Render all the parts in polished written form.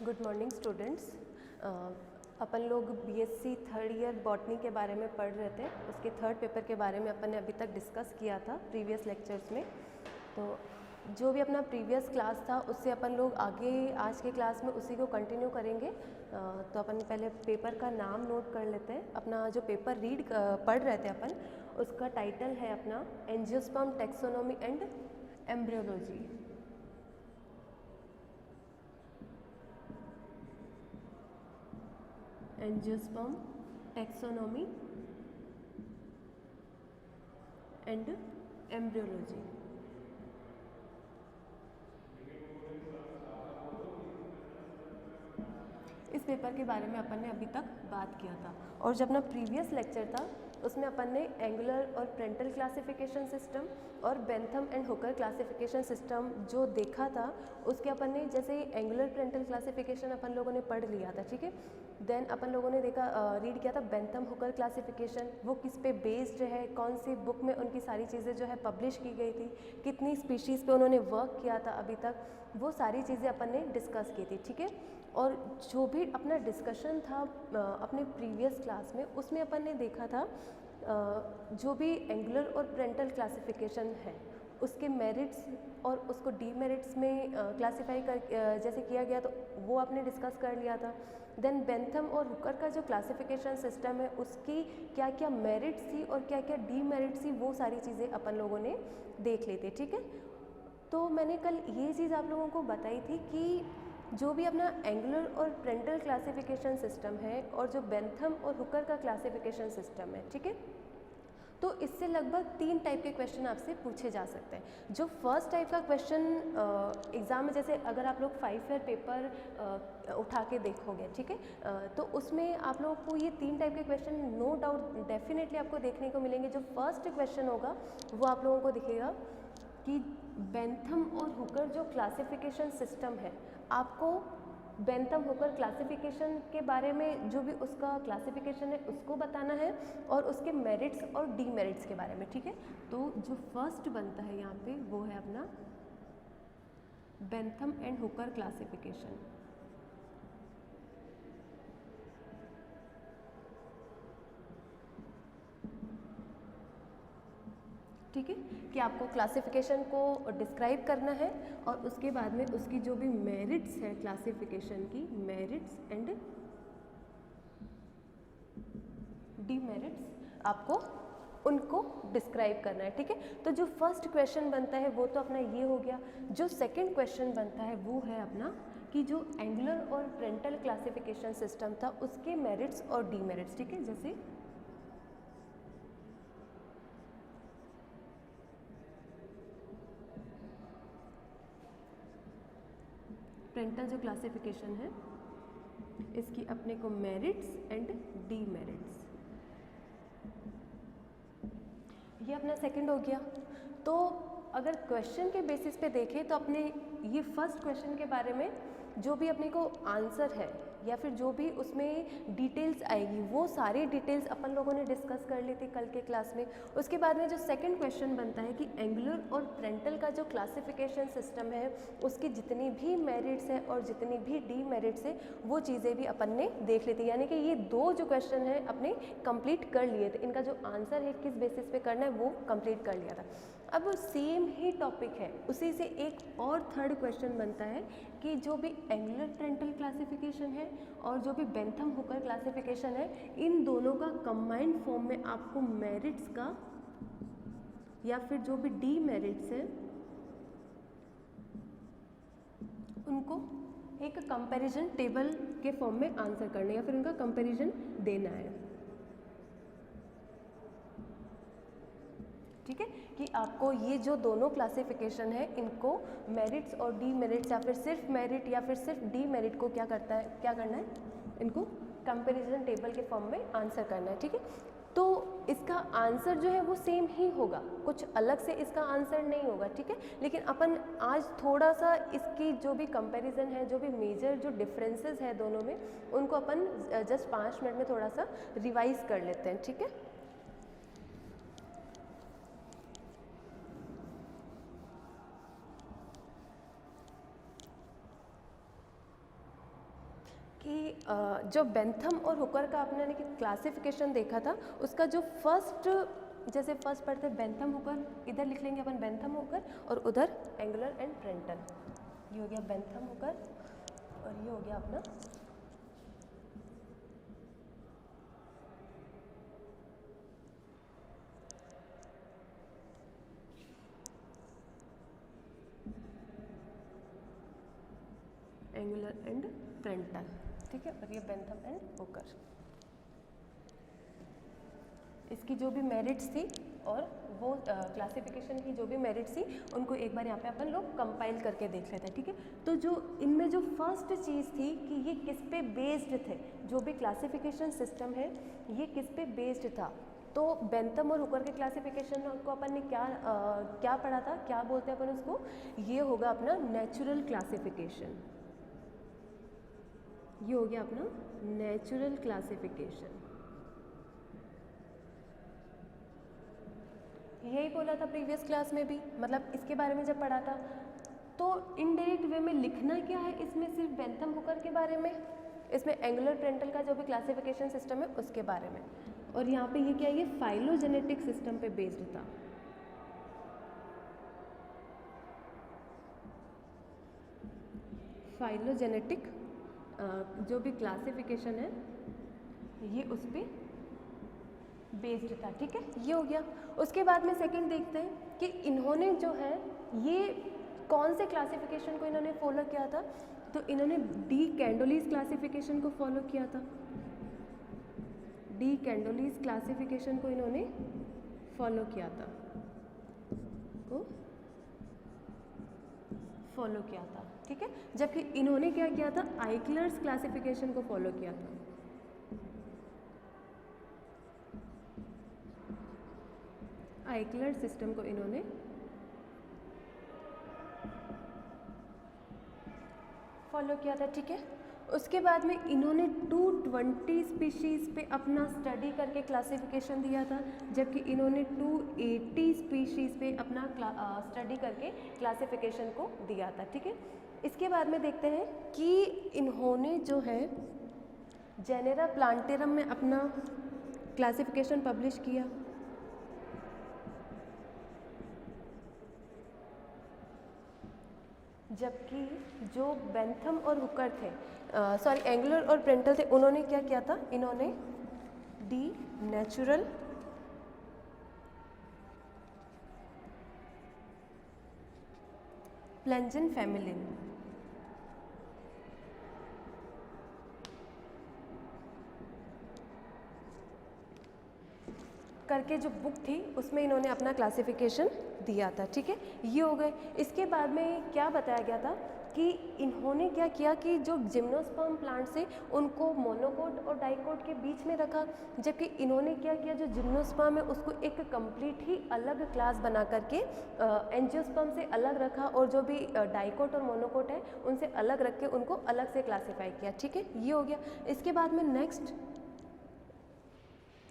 Good morning students. अपन लोग BSc third year botany के बारे में पढ़ रहे थे। उसके थर्ड पेपर के बारे में अपन ने अभी तक डिस्कस किया था प्रीवियस लेक्चर्स में। तो जो भी अपना प्रीवियस क्लास था उससे अपन लोग आगे आज के क्लास में उसी को कंटिन्यू करेंगे। तो अपन पहले पेपर का नाम नोट कर लेते हैं। अपना जो पेपर पढ़ रहे थे अपन, उसका टाइटल है अपना angiosperm taxonomy and embryology. Angiosperm taxonomy and embryology. इस पेपर के बारे में अपन ने अभी तक बात किया था। और जब अपना प्रीवियस लेक्चर था उसमें अपन ने एंगुलर और प्रेंटल क्लासिफिकेशन सिस्टम और Bentham and Hooker classification system जो देखा था, उसके अपन ने जैसे एंगुलर प्रेंटल क्लासिफिकेशन अपन लोगों ने पढ़ लिया था, ठीक है। देन अपन लोगों ने रीड किया था बेंथम हुकर क्लासिफिकेशन, वो किस पे बेस्ड है, कौन सी बुक में उनकी सारी चीज़ें जो है पब्लिश की गई थी, कितनी स्पीशीज़ पे उन्होंने वर्क किया था अभी तक, वो सारी चीज़ें अपन ने डिस्कस की थी, ठीक है। और जो भी अपना डिस्कशन था अपने प्रीवियस क्लास में, उसमें अपन ने देखा था जो भी एंगुलर और प्रेंटल क्लासिफिकेशन है उसके मेरिट्स और उसको डीमेरिट्स में क्लासिफाई कर जैसे किया गया, तो वो आपने डिस्कस कर लिया था। देन बेंथम और हुकर का जो क्लासिफिकेशन सिस्टम है उसकी क्या क्या मेरिट्स थी और क्या क्या डीमेरिट्स थी, वो सारी चीज़ें अपन लोगों ने देख ली थी, ठीक है। तो मैंने कल ये चीज़ आप लोगों को बताई थी कि जो भी अपना एंगुलर और प्रेंटल क्लासिफिकेशन सिस्टम है और जो बेंथम और हुकर का क्लासिफिकेशन सिस्टम है, ठीक है, तो इससे लगभग 3 टाइप के क्वेश्चन आपसे पूछे जा सकते हैं। जो फर्स्ट टाइप का क्वेश्चन एग्ज़ाम में, जैसे अगर आप लोग 5 ईयर पेपर उठा के देखोगे, ठीक है, तो उसमें आप लोगों को ये 3 टाइप के क्वेश्चन नो डाउट डेफिनेटली आपको देखने को मिलेंगे। जो फर्स्ट क्वेश्चन होगा वो आप लोगों को दिखेगा कि बेंथम और हुकर जो क्लासिफिकेशन सिस्टम है, आपको बेंथम हुकर क्लासिफिकेशन के बारे में जो भी उसका क्लासिफिकेशन है उसको बताना है और उसके मेरिट्स और डीमेरिट्स के बारे में, ठीक है। तो जो फर्स्ट बनता है यहाँ पे वो है अपना बेंथम एंड हुकर क्लासिफिकेशन, ठीक है, कि आपको क्लासिफिकेशन को डिस्क्राइब करना है और उसके बाद में उसकी जो भी मेरिट्स है क्लासिफिकेशन की, मेरिट्स एंड डीमेरिट्स, आपको उनको डिस्क्राइब करना है, ठीक है। तो जो फर्स्ट क्वेश्चन बनता है वो तो अपना ये हो गया। जो सेकंड क्वेश्चन बनता है वो है अपना कि जो एंगुलर और प्रेंटल क्लासिफिकेशन सिस्टम था उसके मेरिट्स और डीमेरिट्स, ठीक है। जैसे प्रेंटल जो क्लासिफिकेशन है इसकी अपने को मेरिट्स एंड डीमेरिट्स, ये अपना सेकंड हो गया। तो अगर क्वेश्चन के बेसिस पे देखें तो अपने ये फर्स्ट क्वेश्चन के बारे में जो भी अपने को आंसर है या फिर जो भी उसमें डिटेल्स आएगी वो सारी डिटेल्स अपन लोगों ने डिस्कस कर ली थी कल के क्लास में। उसके बाद में जो सेकंड क्वेश्चन बनता है कि एंगुलर और प्रेंटल का जो क्लासिफिकेशन सिस्टम है उसकी जितनी भी मेरिट्स है और जितनी भी डीमेरिट्स है वो चीज़ें भी अपन ने देख ली थी। यानी कि ये 2 जो क्वेश्चन है अपने कंप्लीट कर लिए थे, इनका जो आंसर है किस बेसिस पे करना है वो कंप्लीट कर लिया था। अब सेम ही टॉपिक है, उसी से एक और थर्ड क्वेश्चन बनता है कि जो भी एंगुलर प्रेंटल क्लासिफिकेशन है और जो भी बेंथम हुकर क्लासिफिकेशन है, इन दोनों का कंबाइंड फॉर्म में आपको मेरिट्स का या फिर जो भी डीमेरिट्स है उनको एक कंपैरिजन टेबल के फॉर्म में आंसर करना या फिर उनका कंपैरिजन देना है, ठीक है। कि आपको ये जो दोनों क्लासिफिकेशन है इनको मेरिट्स और डीमेरिट्स या फिर सिर्फ मेरिट या फिर सिर्फ डीमेरिट को क्या करना है, इनको कंपैरिजन टेबल के फॉर्म में आंसर करना है, ठीक है। तो इसका आंसर जो है वो सेम ही होगा, कुछ अलग से इसका आंसर नहीं होगा, ठीक है। लेकिन अपन आज थोड़ा सा इसकी जो भी कंपैरिजन है, जो भी मेजर जो डिफरेंसेस है दोनों में, उनको अपन जस्ट 5 मिनट में थोड़ा सा रिवाइज कर लेते हैं, ठीक है। कि जो बेंथम और हुकर का आपने यानी कि क्लासिफिकेशन देखा था, उसका जो फर्स्ट, जैसे फर्स्ट पढ़ते बेंथम हुकर, इधर लिख लेंगे अपन बेंथम हुकर और उधर एंगुलर एंड प्रेंटल। ये हो गया बेंथम हुकर और ये हो गया अपना एंगुलर एंड प्रेंटल, ठीक है। और ये बेंथम एंड हुकर। इसकी जो भी मेरिट्स थी और वो क्लासिफिकेशन की जो भी मेरिट्स थी उनको एक बार यहाँ पे अपन लोग कंपाइल करके देख लेते हैं, ठीक है। तो जो इनमें जो फर्स्ट चीज़ थी कि ये किस पे बेस्ड थे, जो भी क्लासिफिकेशन सिस्टम है ये किस पे बेस्ड था। तो बेंथम और हुकर के क्लासिफिकेशन को अपन ने क्या पढ़ा था, क्या बोलते हैं अपन उसको, ये होगा अपना नेचुरल क्लासिफिकेशन। ये हो गया अपना नेचुरल क्लासिफिकेशन। यही बोला था प्रीवियस क्लास में भी, मतलब इसके बारे में जब पढ़ा था तो इनडायरेक्ट वे में लिखना क्या है इसमें, सिर्फ बेंथम हुकर के बारे में, इसमें एंगुलर प्रेंटल का जो भी क्लासिफिकेशन सिस्टम है उसके बारे में। और यहाँ पे ये क्या है, ये फाइलोजेनेटिक सिस्टम पे बेस्ड था। फाइलोजेनेटिक जो भी क्लासिफिकेशन है ये उस पर बेस्ड था, ठीक है। ये हो गया। उसके बाद में सेकंड देखते हैं कि इन्होंने जो है ये कौन से क्लासिफिकेशन को इन्होंने फॉलो किया था। तो इन्होंने डी कैंडोलीज क्लासिफिकेशन को फॉलो किया था। डी कैंडोलीज क्लासिफिकेशन को इन्होंने फॉलो किया था, ठीक है। जबकि इन्होंने क्या किया था, आइक्लर्स क्लासिफिकेशन को फॉलो किया था। आइक्लर सिस्टम को इन्होंने फॉलो किया था, ठीक है। उसके बाद में इन्होंने 220 स्पीशीज़ पे अपना स्टडी करके क्लासिफिकेशन दिया था, जबकि इन्होंने 280 स्पीशीज़ पे अपना स्टडी करके क्लासिफिकेशन को दिया था, ठीक है। इसके बाद में देखते हैं कि इन्होंने जो है जेनेरा प्लांटेरम में अपना क्लासिफिकेशन पब्लिश किया। जबकि जो बेंथम और हुकर थे, सॉरी एंगुलर और प्रेंटल थे, उन्होंने क्या किया था, इन्होंने डी नेचुरल प्लेंजन फेमिलिन करके जो बुक थी उसमें इन्होंने अपना क्लासिफिकेशन दिया था, ठीक है। ये हो गए। इसके बाद में क्या बताया गया था कि इन्होंने क्या किया कि जो जिम्नोस्पर्म प्लांट से उनको मोनोकोट और डाइकोट के बीच में रखा, जबकि इन्होंने क्या किया, जो जिम्नोस्पर्म है उसको एक कंप्लीट ही अलग क्लास बना करके एंजियोस्पर्म से अलग रखा और जो भी डाइकोट और मोनोकोट है उनसे अलग रख के उनको अलग से क्लासीफाई किया, ठीक है। ये हो गया। इसके बाद में नेक्स्ट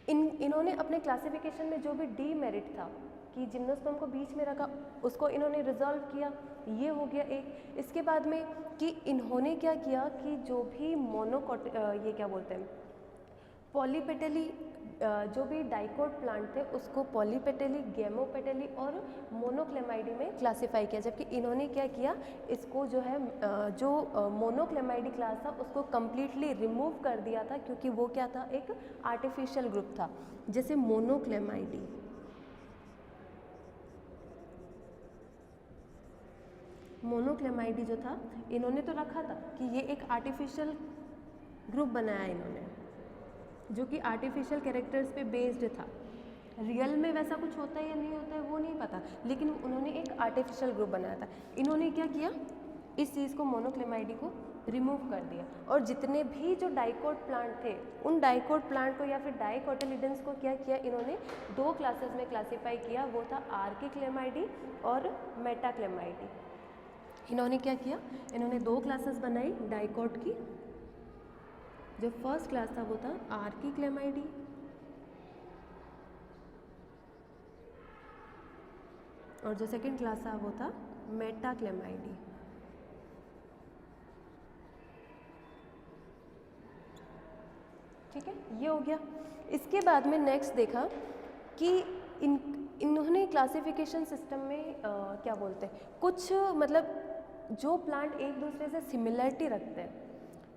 इन्होंने अपने क्लासिफिकेशन में जो भी डीमेरिट था कि जिम्नोस्पर्म को बीच में रखा उसको इन्होंने रिजॉल्व किया, ये हो गया एक। इसके बाद में कि इन्होंने क्या किया कि जो भी मोनोकोट ये क्या बोलते हैं पॉलीपेटली जो भी डाइकोट प्लांट थे उसको पॉलीपेटली, गेमोपेटली और मोनोक्लेमाइडी में क्लासिफाई किया, जबकि इन्होंने क्या किया, इसको जो है जो मोनोक्लेमाइडी क्लास था उसको कम्प्लीटली रिमूव कर दिया था, क्योंकि वो क्या था, एक आर्टिफिशियल ग्रुप था। जैसे मोनोक्लेमाइडी, मोनोक्लेमाइडी जो था इन्होंने तो रखा था कि ये एक आर्टिफिशियल ग्रुप बनाया इन्होंने, जो कि आर्टिफिशियल कैरेक्टर्स पे बेस्ड था। रियल में वैसा कुछ होता है या नहीं होता है वो नहीं पता, लेकिन उन्होंने एक आर्टिफिशियल ग्रुप बनाया था। इन्होंने क्या किया, इस चीज़ को मोनोक्लेमाइडी को रिमूव कर दिया और जितने भी जो डाइकोट प्लांट थे उन डाइकोट प्लांट को या फिर डाइकोटिलिडेंस को क्या किया, इन्होंने दो क्लासेस में क्लासीफाई किया, वो था आर्किक्लेमाइडी और मेटाक्लेमाइडी। इन्होंने क्या किया, इन्होंने दो क्लासेस बनाई डाइकोट की। जो फर्स्ट क्लास था वो था आर्किक्लेमाइडी और जो सेकंड क्लास था वो था मेटाक्लेमाइडी। ठीक है, ये हो गया। इसके बाद में नेक्स्ट देखा कि इन्होंने क्लासिफिकेशन सिस्टम में क्या बोलते हैं, कुछ मतलब जो प्लांट एक दूसरे से सिमिलरिटी रखते हैं,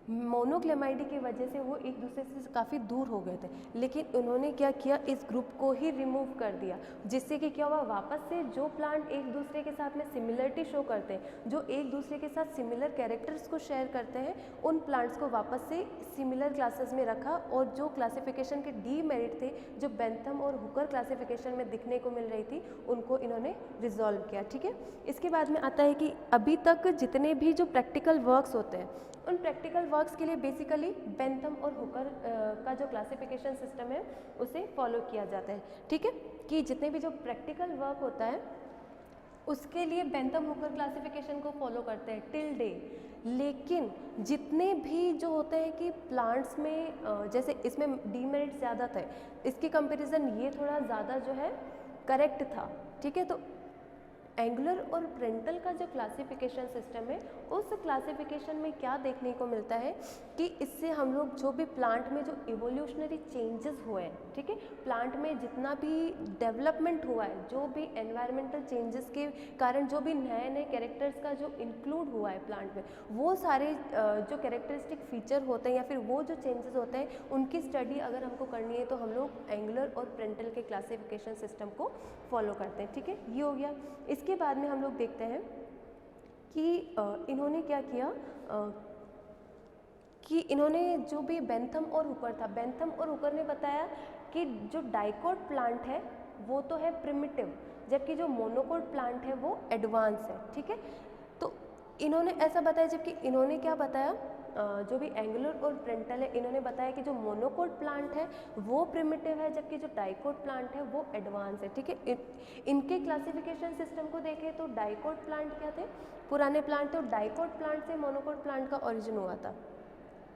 मोनोक्लेमाइडी की वजह से वो एक दूसरे से काफ़ी दूर हो गए थे, लेकिन उन्होंने क्या किया, इस ग्रुप को ही रिमूव कर दिया, जिससे कि क्या हुआ, वापस से जो प्लांट एक दूसरे के साथ में सिमिलरिटी शो करते हैं, जो एक दूसरे के साथ सिमिलर कैरेक्टर्स को शेयर करते हैं, उन प्लांट्स को वापस से सिमिलर क्लासेस में रखा, और जो क्लासिफिकेशन के डीमेरिट थे, जो बेंथम और हुकर क्लासिफिकेशन में दिखने को मिल रही थी, उनको इन्होंने रिजॉल्व किया। ठीक है, इसके बाद में आता है कि अभी तक जितने भी जो प्रैक्टिकल वर्क्स होते हैं, उन प्रैक्टिकल वर्क्स के लिए बेसिकली बेंथम और हुकर का जो क्लासिफिकेशन सिस्टम है उसे फॉलो किया जाता है। ठीक है, कि जितने भी जो प्रैक्टिकल वर्क होता है उसके लिए बेंथम हुकर क्लासिफिकेशन को फॉलो करते हैं टिल डे। लेकिन जितने भी जो होते हैं कि प्लांट्स में जैसे इसमें डीमेरिट ज़्यादा थे, इसके कंपैरिजन ये थोड़ा ज़्यादा जो है करेक्ट था। ठीक है, तो एंगुलर और प्रेंटल का जो क्लासिफिकेशन सिस्टम है, उस क्लासिफिकेशन में क्या देखने को मिलता है कि इससे हम लोग जो भी प्लांट में जो इवोल्यूशनरी चेंजेस हुए हैं, ठीक है, प्लांट में जितना भी डेवलपमेंट हुआ है, जो भी एनवायरमेंटल चेंजेस के कारण जो भी नए नए कैरेक्टर्स का जो इंक्लूड हुआ है प्लांट में, वो सारे जो कैरेक्टरिस्टिक फीचर होते हैं या फिर वो जो चेंजेस होते हैं, उनकी स्टडी अगर हमको करनी है तो हम लोग एंगुलर और प्रेंटल के क्लासिफिकेशन सिस्टम को फॉलो करते हैं। ठीक है, ये हो गया। इसके बाद में हम लोग देखते हैं कि इन्होंने क्या किया कि इन्होंने जो भी बेंथम और हुकर था, बेंथम और हुकर ने बताया कि जो डाइकोट प्लांट है वो तो है प्रिमिटिव, जबकि जो मोनोकोट प्लांट है वो एडवांस है। ठीक है, तो इन्होंने ऐसा बताया, जबकि इन्होंने क्या बताया, जो भी एंगुलर और प्रेंटल है, इन्होंने बताया कि जो मोनोकोट प्लांट है वो प्रिमिटिव है, जबकि जो डाइकोट प्लांट है वो एडवांस है। ठीक है, इनके क्लासिफिकेशन सिस्टम को देखें तो डाइकोट प्लांट क्या थे, पुराने प्लांट थे, और डाइकोट प्लांट से मोनोकोट प्लांट का ओरिजिन हुआ था।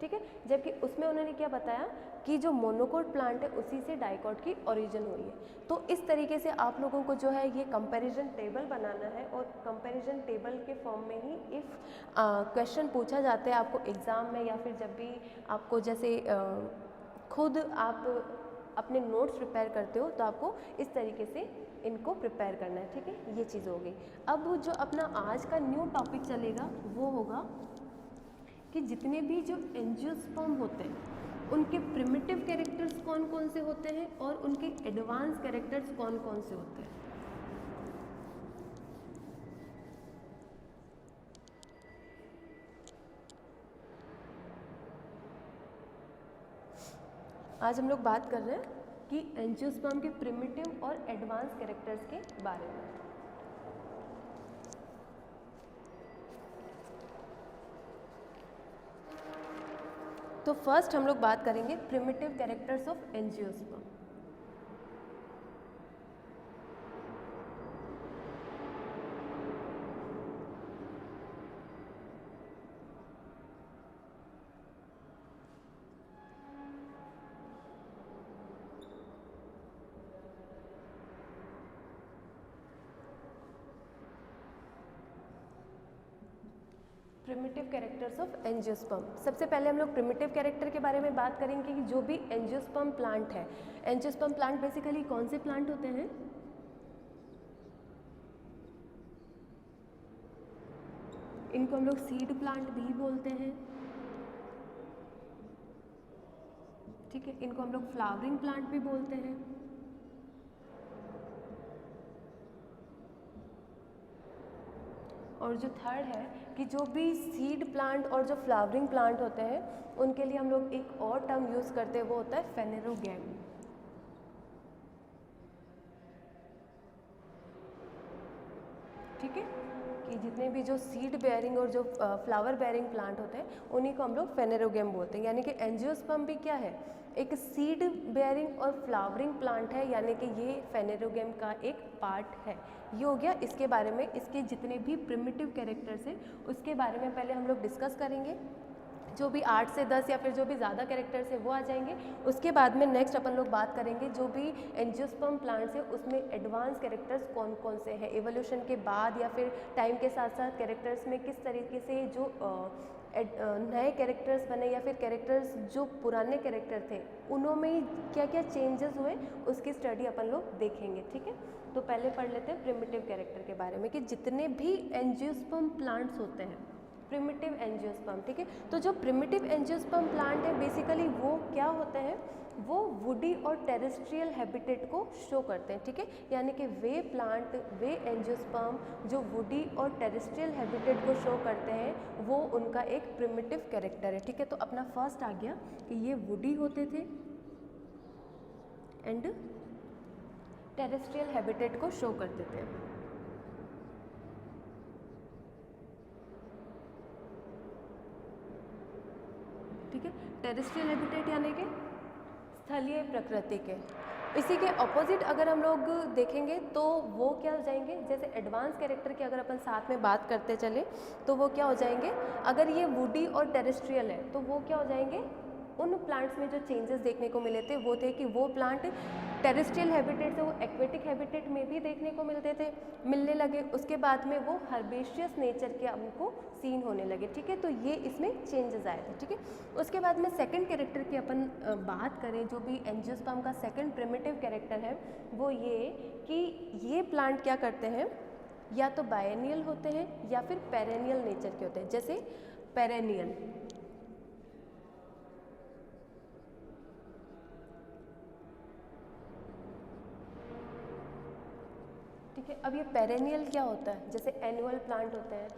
ठीक है, जबकि उसमें उन्होंने क्या बताया कि जो मोनोकोट प्लांट है उसी से डाइकोट की ओरिजिन हुई है। तो इस तरीके से आप लोगों को जो है ये कंपैरिजन टेबल बनाना है, और कंपैरिजन टेबल के फॉर्म में ही इफ़ क्वेश्चन पूछा जाता है आपको एग्ज़ाम में, या फिर जब भी आपको जैसे खुद आप अपने नोट्स प्रिपेयर करते हो तो आपको इस तरीके से इनको प्रिपेयर करना है। ठीक है, ये चीज़ हो गई। अब जो अपना आज का न्यू टॉपिक चलेगा वो होगा कि जितने भी जो एंजियोस्पर्म होते हैं उनके प्रिमिटिव कैरेक्टर्स कौन कौन से होते हैं और उनके एडवांस कैरेक्टर्स कौन कौन से होते हैं। आज हम लोग बात कर रहे हैं कि एंजियोस्पर्म के प्रिमिटिव और एडवांस कैरेक्टर्स के बारे में। तो फर्स्ट हम लोग बात करेंगे primitive characters of angiosperm. Primitive characters of angiosperm. सबसे पहले हम लोग प्रिमिटिव कैरेक्टर के बारे में बात करेंगे कि जो भी एंजियोस्पर्म प्लांट है, एंजियोस्पर्म प्लांट बेसिकली कौन से प्लांट होते हैं, इनको हम लोग सीड प्लांट भी बोलते हैं। ठीक है, इनको हम लोग फ्लावरिंग प्लांट भी बोलते हैं। और जो थर्ड है कि जो भी सीड प्लांट और जो फ्लावरिंग प्लांट होते हैं उनके लिए हम लोग एक और टर्म यूज़ करते हैं, वो होता है फेनेरोगैम। ठीक है, कि जितने भी जो सीड बेयरिंग और जो फ्लावर बेयरिंग प्लांट होते हैं उन्हीं को हम लोग फेनेरोगैम बोलते हैं। यानी कि एंजियोस्पर्म भी क्या है, एक सीड बेयरिंग और फ्लावरिंग प्लांट है, यानी कि ये फेनेरोगैम का एक पार्ट है। ये हो गया इसके बारे में। इसके जितने भी प्रिमिटिव कैरेक्टर्स हैं उसके बारे में पहले हम लोग डिस्कस करेंगे। जो भी 8 से 10 या फिर जो भी ज़्यादा कैरेक्टर्स है वो आ जाएंगे। उसके बाद में नेक्स्ट अपन लोग बात करेंगे जो भी एंजियोस्पर्म प्लांट्स है उसमें एडवांस कैरेक्टर्स कौन कौन से हैं, एवोल्यूशन के बाद या फिर टाइम के साथ साथ कैरेक्टर्स में किस तरीके से जो नए कैरेक्टर्स बने या फिर कैरेक्टर्स जो पुराने कैरेक्टर थे उनमें ही क्या क्या चेंजेस हुए उसकी स्टडी अपन लोग देखेंगे, ठीक है। तो पहले पढ़ लेते हैं प्रिमिटिव कैरेक्टर के बारे में कि जितने भी एंजियोस्पर्म प्लांट्स होते हैं, प्रिमिटिव एंजियोस्पर्म, ठीक है। तो जो प्रिमिटिव एंजियोस्पर्म प्लांट है बेसिकली वो क्या होते हैं, वो वुडी और टेरेस्ट्रियल हैबिटेट को शो करते हैं, ठीक है। यानी कि वे प्लांट, वे एंजियोस्पर्म जो वुडी और टेरेस्ट्रियल हैबिटेट को शो करते हैं वो उनका एक प्रिमिटिव कैरेक्टर है, ठीक है। तो अपना फर्स्ट आ गया कि ये वुडी होते थे एंड टेरेस्ट्रियल हैबिटेट को शो करते थे। ठीक है, टेरेस्ट्रियल हैबिटेट यानी कि स्थलीय प्रकृति के। इसी के ऑपोजिट अगर हम लोग देखेंगे तो वो क्या हो जाएंगे, जैसे एडवांस कैरेक्टर की अगर अपन साथ में बात करते चले तो वो क्या हो जाएंगे, अगर ये वुडी और टेरेस्ट्रियल है तो वो क्या हो जाएंगे, उन प्लांट्स में जो चेंजेस देखने को मिले थे वो थे कि वो प्लांट टेरेस्ट्रियल हैबिटेट से वो एक्वेटिक हैबिटेट में भी देखने को मिलने लगे। उसके बाद में वो हर्बेशियस नेचर के हमको सीन होने लगे, ठीक है। तो ये इसमें चेंजेस आए थे, ठीक है। उसके बाद में सेकंड कैरेक्टर की अपन बात करें, जो भी एंजियोस्पर्म का सेकंड प्रिमिटिव कैरेक्टर है वो ये कि ये प्लांट क्या करते हैं, या तो बायनियल होते हैं या फिर पेरेनियल नेचर के होते हैं। जैसे पेरेनियल, ठीक है। अब ये पेरेनियल क्या होता है, जैसे एनुअल प्लांट होते हैं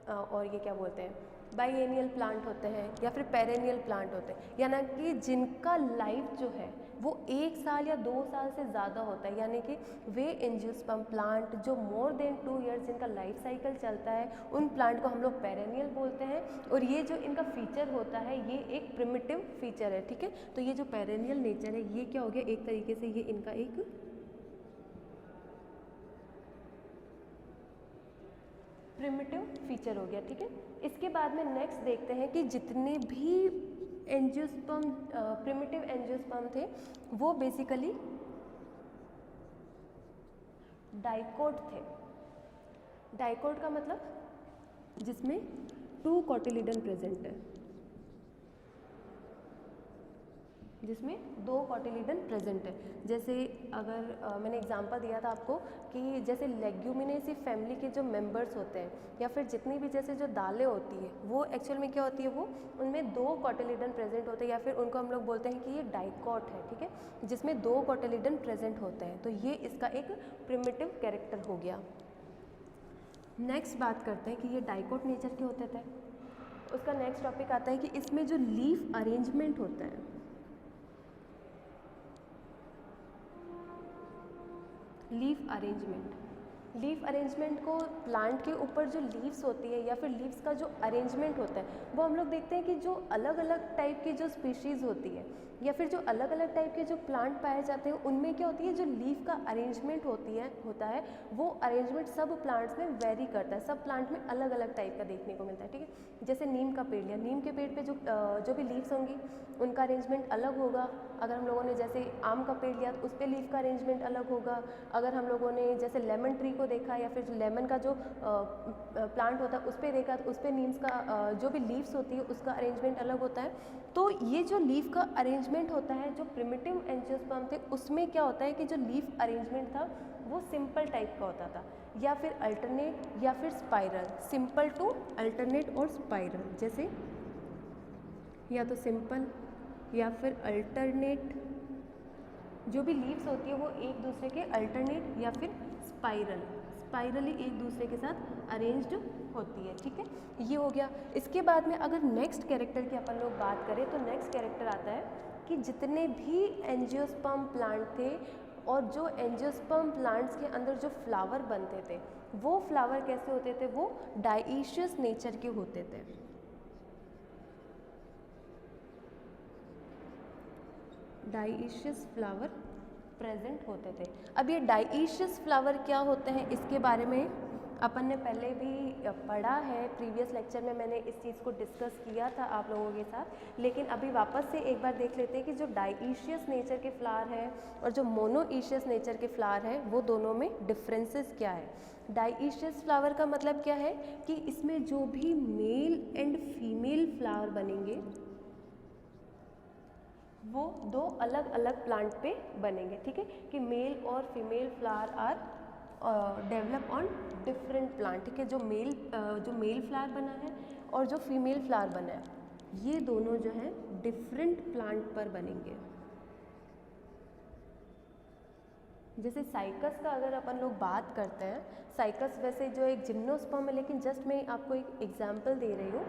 और ये क्या बोलते हैं बाइएनियल प्लांट होते हैं या फिर पेरेनियल प्लांट होते हैं, यानी कि जिनका लाइफ जो है वो 1 साल या 2 साल से ज़्यादा होता है। यानी कि वे एंजियोस्पर्म प्लांट जो मोर देन 2 ईयर्स जिनका लाइफ साइकिल चलता है उन प्लांट को हम लोग पेरेनियल बोलते हैं। और ये जो इनका फीचर होता है ये एक प्रिमिटिव फीचर है, ठीक है। तो ये जो पेरेनियल नेचर है ये क्या हो गया, एक तरीके से ये इनका एक प्रिमिटिव फीचर हो गया, ठीक है। इसके बाद में नेक्स्ट देखते हैं कि जितने भी एंजियोस्पर्म प्रिमिटिव एंजियोस्पर्म थे वो बेसिकली डाइकोट थे। डाइकोट का मतलब जिसमें 2 कोटिलिडन प्रेजेंट है, जिसमें 2 कोटिलिडन प्रेजेंट है। जैसे अगर मैंने एग्जांपल दिया था आपको कि जैसे लेग्यूमिनेसी फैमिली के जो मेंबर्स होते हैं या फिर जितनी भी जैसे जो दालें होती है वो एक्चुअल में क्या होती है, वो उनमें 2 कोटिलिडन प्रेजेंट होते हैं या फिर उनको हम लोग बोलते हैं कि ये डाइकोट है, ठीक है, जिसमें 2 कोटिलिडन प्रेजेंट होते हैं। तो ये इसका एक प्रिमिटिव कैरेक्टर हो गया। नेक्स्ट बात करते हैं कि ये डाइकोट नेचर के होते थे। उसका नेक्स्ट टॉपिक आता है कि इसमें जो लीफ अरेंजमेंट होता है, लीफ अरेंजमेंट को प्लांट के ऊपर जो लीव्स होती है या फिर लीव्स का जो अरेंजमेंट होता है वो हम लोग देखते हैं कि जो अलग अलग टाइप की जो स्पीशीज़ होती है या फिर जो अलग अलग टाइप के जो प्लांट पाए जाते हैं उनमें क्या होती है, जो लीफ का अरेंजमेंट होता है वो अरेंजमेंट सब प्लांट्स में वेरी करता है, सब प्लांट में अलग अलग टाइप का देखने को मिलता है, ठीक है। जैसे नीम का पेड़ लिया, नीम के पेड़ पे जो भी लीव्स होंगी उनका अरेंजमेंट अलग होगा। अगर हम लोगों ने जैसे आम का पेड़ लिया तो उस पर लीफ का अरेंजमेंट अलग होगा। अगर हम लोगों ने जैसे लेमन ट्री को देखा या फिर जो लेमन का जो प्लांट होता है उस पर देखा तो उस पर नीम्स का जो भी लीव्स होती है उसका अरेंजमेंट अलग होता है। तो ये जो लीफ का अरेंजमेंट होता है जो प्रिमिटिव एंजियोस्पर्म थे उसमें क्या होता है कि जो लीफ अरेंजमेंट था वो सिंपल टाइप का होता था या फिर अल्टरनेट या फिर स्पाइरल, सिंपल टू अल्टरनेट और स्पाइरल। जैसे या तो सिंपल या फिर अल्टरनेट, जो भी लीव्स होती है वो एक दूसरे के अल्टरनेट या फिर स्पाइरली एक दूसरे के साथ अरेंज्ड होती है, ठीक है। ये हो गया। इसके बाद में अगर नेक्स्ट कैरेक्टर की अपन लोग बात करें तो नेक्स्ट कैरेक्टर आता है कि जितने भी एंजियोस्पर्म प्लांट थे और जो एंजियोस्पर्म प्लांट्स के अंदर जो फ्लावर बनते थे वो फ्लावर कैसे होते थे, वो डाइशियस नेचर के होते थे। डाइशियस फ्लावर प्रेजेंट होते थे। अब ये डाइशियस फ्लावर क्या होते हैं इसके बारे में अपन ने पहले भी पढ़ा है, प्रीवियस लेक्चर में मैंने इस चीज़ को डिस्कस किया था आप लोगों के साथ, लेकिन अभी वापस से एक बार देख लेते हैं कि जो डाइईशियस नेचर के फ्लावर है और जो मोनोईशियस नेचर के फ्लावर है वो दोनों में डिफरेंसेस क्या है। डाइईशियस फ्लावर का मतलब क्या है कि इसमें जो भी मेल एंड फीमेल फ्लावर बनेंगे वो दो अलग अलग प्लांट पे बनेंगे, ठीक है, कि मेल और female flower are develop on different plant, ठीक है। जो मेल फ्लावर बना है और जो फीमेल फ्लावर बना है ये दोनों जो है डिफरेंट प्लांट पर बनेंगे। जैसे साइकस का अगर अपन लोग बात करते हैं, साइकस वैसे जो एक जिम्नोस्पर्म है, लेकिन जस्ट मैं आपको एक एग्जांपल दे रही हूँ,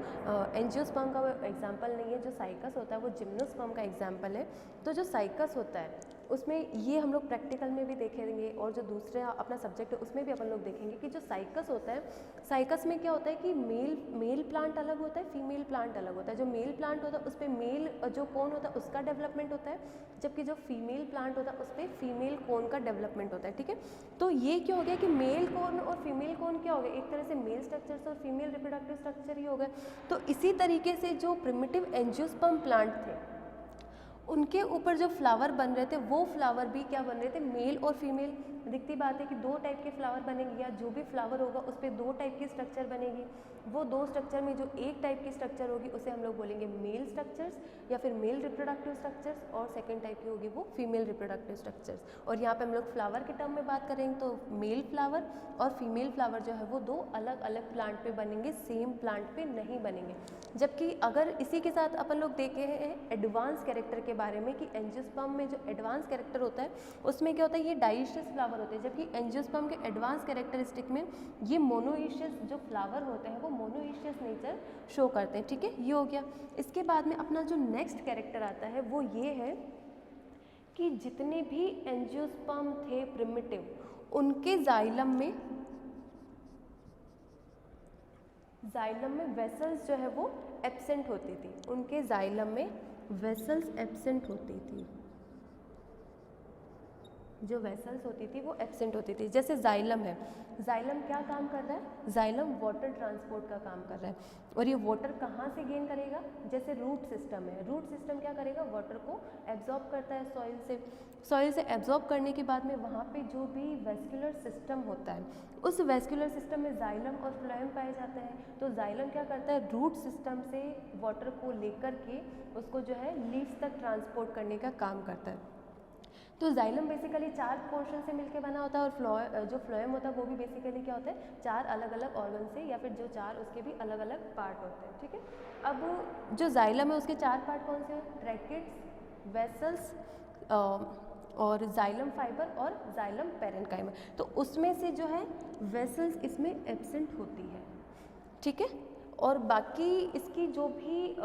एंजियोस्पर्म का वो एग्जांपल नहीं है। जो साइकस होता है वो जिम्नोस्पर्म का एग्जांपल है। तो जो साइकस होता है उसमें ये हम लोग प्रैक्टिकल में भी देखेंगे और जो दूसरा अपना सब्जेक्ट है उसमें भी अपन लोग देखेंगे कि जो साइकस होता है, साइकस में क्या होता है कि मेल प्लांट अलग होता है, फीमेल प्लांट अलग होता है। जो मेल प्लांट होता है उस पर मेल जो कोन होता है उसका डेवलपमेंट होता है, जबकि जो फीमेल प्लांट होता है उस पर फीमेल कोन का डेवलपमेंट होता है, ठीक है। तो ये क्या हो गया कि मेल कोन और फीमेल कोन क्या हो गया, एक तरह से मेल स्ट्रक्चर्स और फीमेल रिप्रोडक्टिव स्ट्रक्चर ही हो गए। तो इसी तरीके से जो प्रिमिटिव एंजियोस्पर्म प्लांट थे उनके ऊपर जो फ्लावर बन रहे थे वो फ्लावर भी क्या बन रहे थे, मेल और फीमेल। दिखती बात है कि दो टाइप के फ्लावर बनेंगे या जो भी फ्लावर होगा उस पर दो टाइप की स्ट्रक्चर बनेगी। वो दो स्ट्रक्चर में जो एक टाइप की स्ट्रक्चर होगी उसे हम लोग बोलेंगे मेल स्ट्रक्चर्स या फिर मेल रिप्रोडक्टिव स्ट्रक्चर्स, और सेकेंड टाइप की होगी वो फीमेल रिप्रोडक्टिव स्ट्रक्चर्स। और यहाँ पे हम लोग फ्लावर के टर्म में बात करेंगे तो मेल फ्लावर और फीमेल फ्लावर जो है वो दो अलग अलग प्लांट पे बनेंगे, सेम प्लांट पे नहीं बनेंगे। जबकि अगर इसी के साथ अपन लोग देखे हैं एडवांस कैरेक्टर के बारे में कि एंजियोस्पर्म में जो एडवांस कैरेक्टर होता है उसमें क्या होता है, ये डाइशियस फ्लावर होते हैं, जबकि एंजियोस्पर्म के एडवांस कैरेक्टरिस्टिक में ये मोनोइशियस जो फ्लावर होते हैं वो मोनोइशियस नेचर शो करते हैं, ठीक है। ये हो गया। इसके बाद में अपना जो नेक्स्ट कैरेक्टर आता है वो ये है कि जितने भी एंजियोस्पर्म थे प्रिमिटिव उनके जाइलम में वेसल्स जो है वो एब्सेंट होती थी, उनके जाइलम में वेसल्स एब्सेंट होती थी, जो वेसल्स होती थी वो एब्सेंट होती थी। जैसे जाइलम है, जाइलम क्या काम कर रहा है, जाइलम वाटर ट्रांसपोर्ट का काम कर रहा है। और ये वाटर कहाँ से गेन करेगा, जैसे रूट सिस्टम है, रूट सिस्टम क्या करेगा, वाटर को एब्जॉर्ब करता है सॉइल से एब्जॉर्ब करने के बाद में वहाँ पे जो भी वेस्कुलर सिस्टम होता है उस वेस्कुलर सिस्टम में जाइलम और फ्लोएम पाए जाते हैं। तो जाइलम क्या करता है, रूट सिस्टम से वाटर को लेकर के उसको जो है लीव्स तक ट्रांसपोर्ट करने का काम करता है। तो जाइलम बेसिकली चार पोर्शन से मिलकर बना होता है और जो फ्लोएम होता है वो भी बेसिकली क्या होता है, चार अलग अलग ऑर्गन से या फिर जो चार उसके भी अलग अलग पार्ट होते हैं, ठीक है। अब जो जाइलम है उसके चार पार्ट कौन से हैं, ट्रैकिड्स, वेसल्स और जाइलम फाइबर और जाइलम पैरेन्काइमा। तो उसमें से जो है वेसल्स इसमें एब्सेंट होती है, ठीक है। और बाकी इसकी जो भी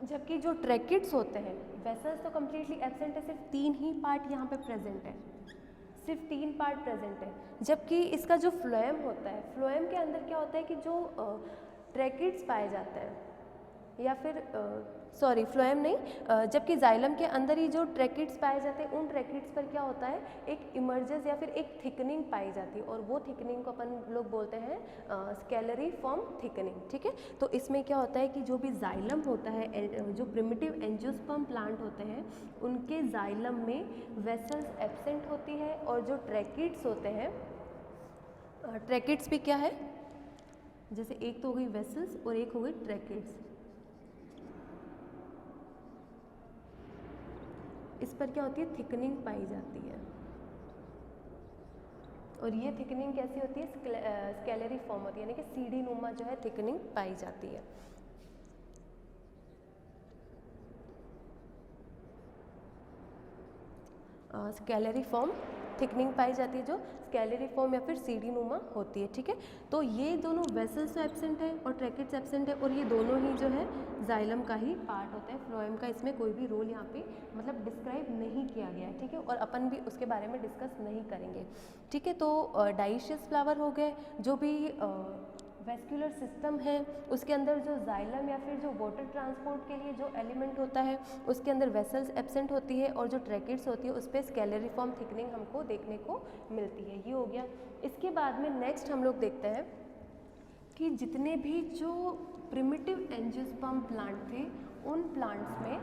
जबकि जो ट्रैकिड्स होते हैं, वेसल्स तो कम्प्लीटली एब्सेंट है, सिर्फ तीन ही पार्ट यहाँ पे प्रेजेंट है, सिर्फ तीन पार्ट प्रेजेंट है। जबकि इसका जो फ्लोएम होता है, फ्लोएम के अंदर क्या होता है कि जो ट्रैकिड्स पाए जाते हैं या फिर फ्लोएम नहीं, जबकि जाइलम के अंदर ही जो ट्रैकिड्स पाए जाते हैं उन ट्रैकिड्स पर क्या होता है, एक इमर्जेस या फिर एक थिकनिंग पाई जाती है और वो थिकनिंग को अपन लोग बोलते हैं स्केलरी फॉर्म थिकनिंग, ठीक है। तो इसमें क्या होता है कि जो भी जाइलम होता है, जो प्रिमिटिव एंजियोस्पर्म प्लांट होते हैं उनके जाइलम में वेसल्स एब्सेंट होती है और जो ट्रैकिड्स होते हैं, ट्रैकिड्स भी क्या है, जैसे एक तो हो गई वेसल्स और एक हो गई ट्रैकिड्स, इस पर क्या होती है, थिकनिंग पाई जाती है। और ये थिकनिंग कैसी होती है, स्केलरी फॉर्म होती है, यानी कि सीढ़ी नुमा जो है थिकनिंग पाई जाती है। स्केलरी फॉर्म थिकनिंग पाई जाती है, जो स्केलरी फॉर्म या फिर सीढ़ी नुमा होती है, ठीक है। तो ये दोनों वेसल्स एब्सेंट है और ट्रैकिड्स एब्सेंट है और ये दोनों ही जो है जाइलम का ही पार्ट होता है, फ्लोएम का इसमें कोई भी रोल यहाँ पे मतलब डिस्क्राइब नहीं किया गया है, ठीक है। और अपन भी उसके बारे में डिस्कस नहीं करेंगे, ठीक है। तो डाइशियस फ्लावर हो गए, जो भी वेस्कुलर सिस्टम है, उसके अंदर जो जाइलम या फिर जो वाटर ट्रांसपोर्ट के लिए जो एलिमेंट होता है उसके अंदर वेसल्स एब्सेंट होती है, और जो ट्रैकेट्स होती है उस पर स्केलरिफॉर्म थिकनिंग हमको देखने को मिलती है। ये हो गया। इसके बाद में नेक्स्ट हम लोग देखते हैं कि जितने भी जो प्रिमिटिव एंजियोस्पर्म प्लांट थे उन प्लांट्स में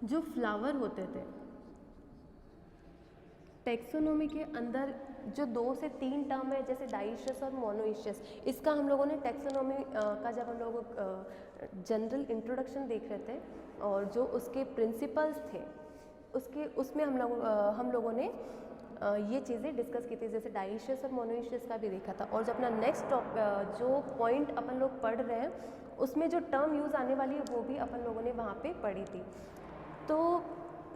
जो फ्लावर होते थे, टेक्सोनोमी के अंदर जो 2 से 3 टर्म है जैसे डाइशियस और मोनोइशियस, इसका हम लोगों ने टेक्सोनोमी का जब हम लोग जनरल इंट्रोडक्शन देख रहे थे और जो उसके प्रिंसिपल्स थे उसमें हम लोगों ने ये चीज़ें डिस्कस की थी, जैसे डाइशियस और मोनोइशियस का भी देखा था। और जो अपना नेक्स्ट जो पॉइंट अपन लोग पढ़ रहे हैं उसमें जो टर्म यूज़ आने वाली है वो भी अपन लोगों ने वहाँ पे पढ़ी थी। तो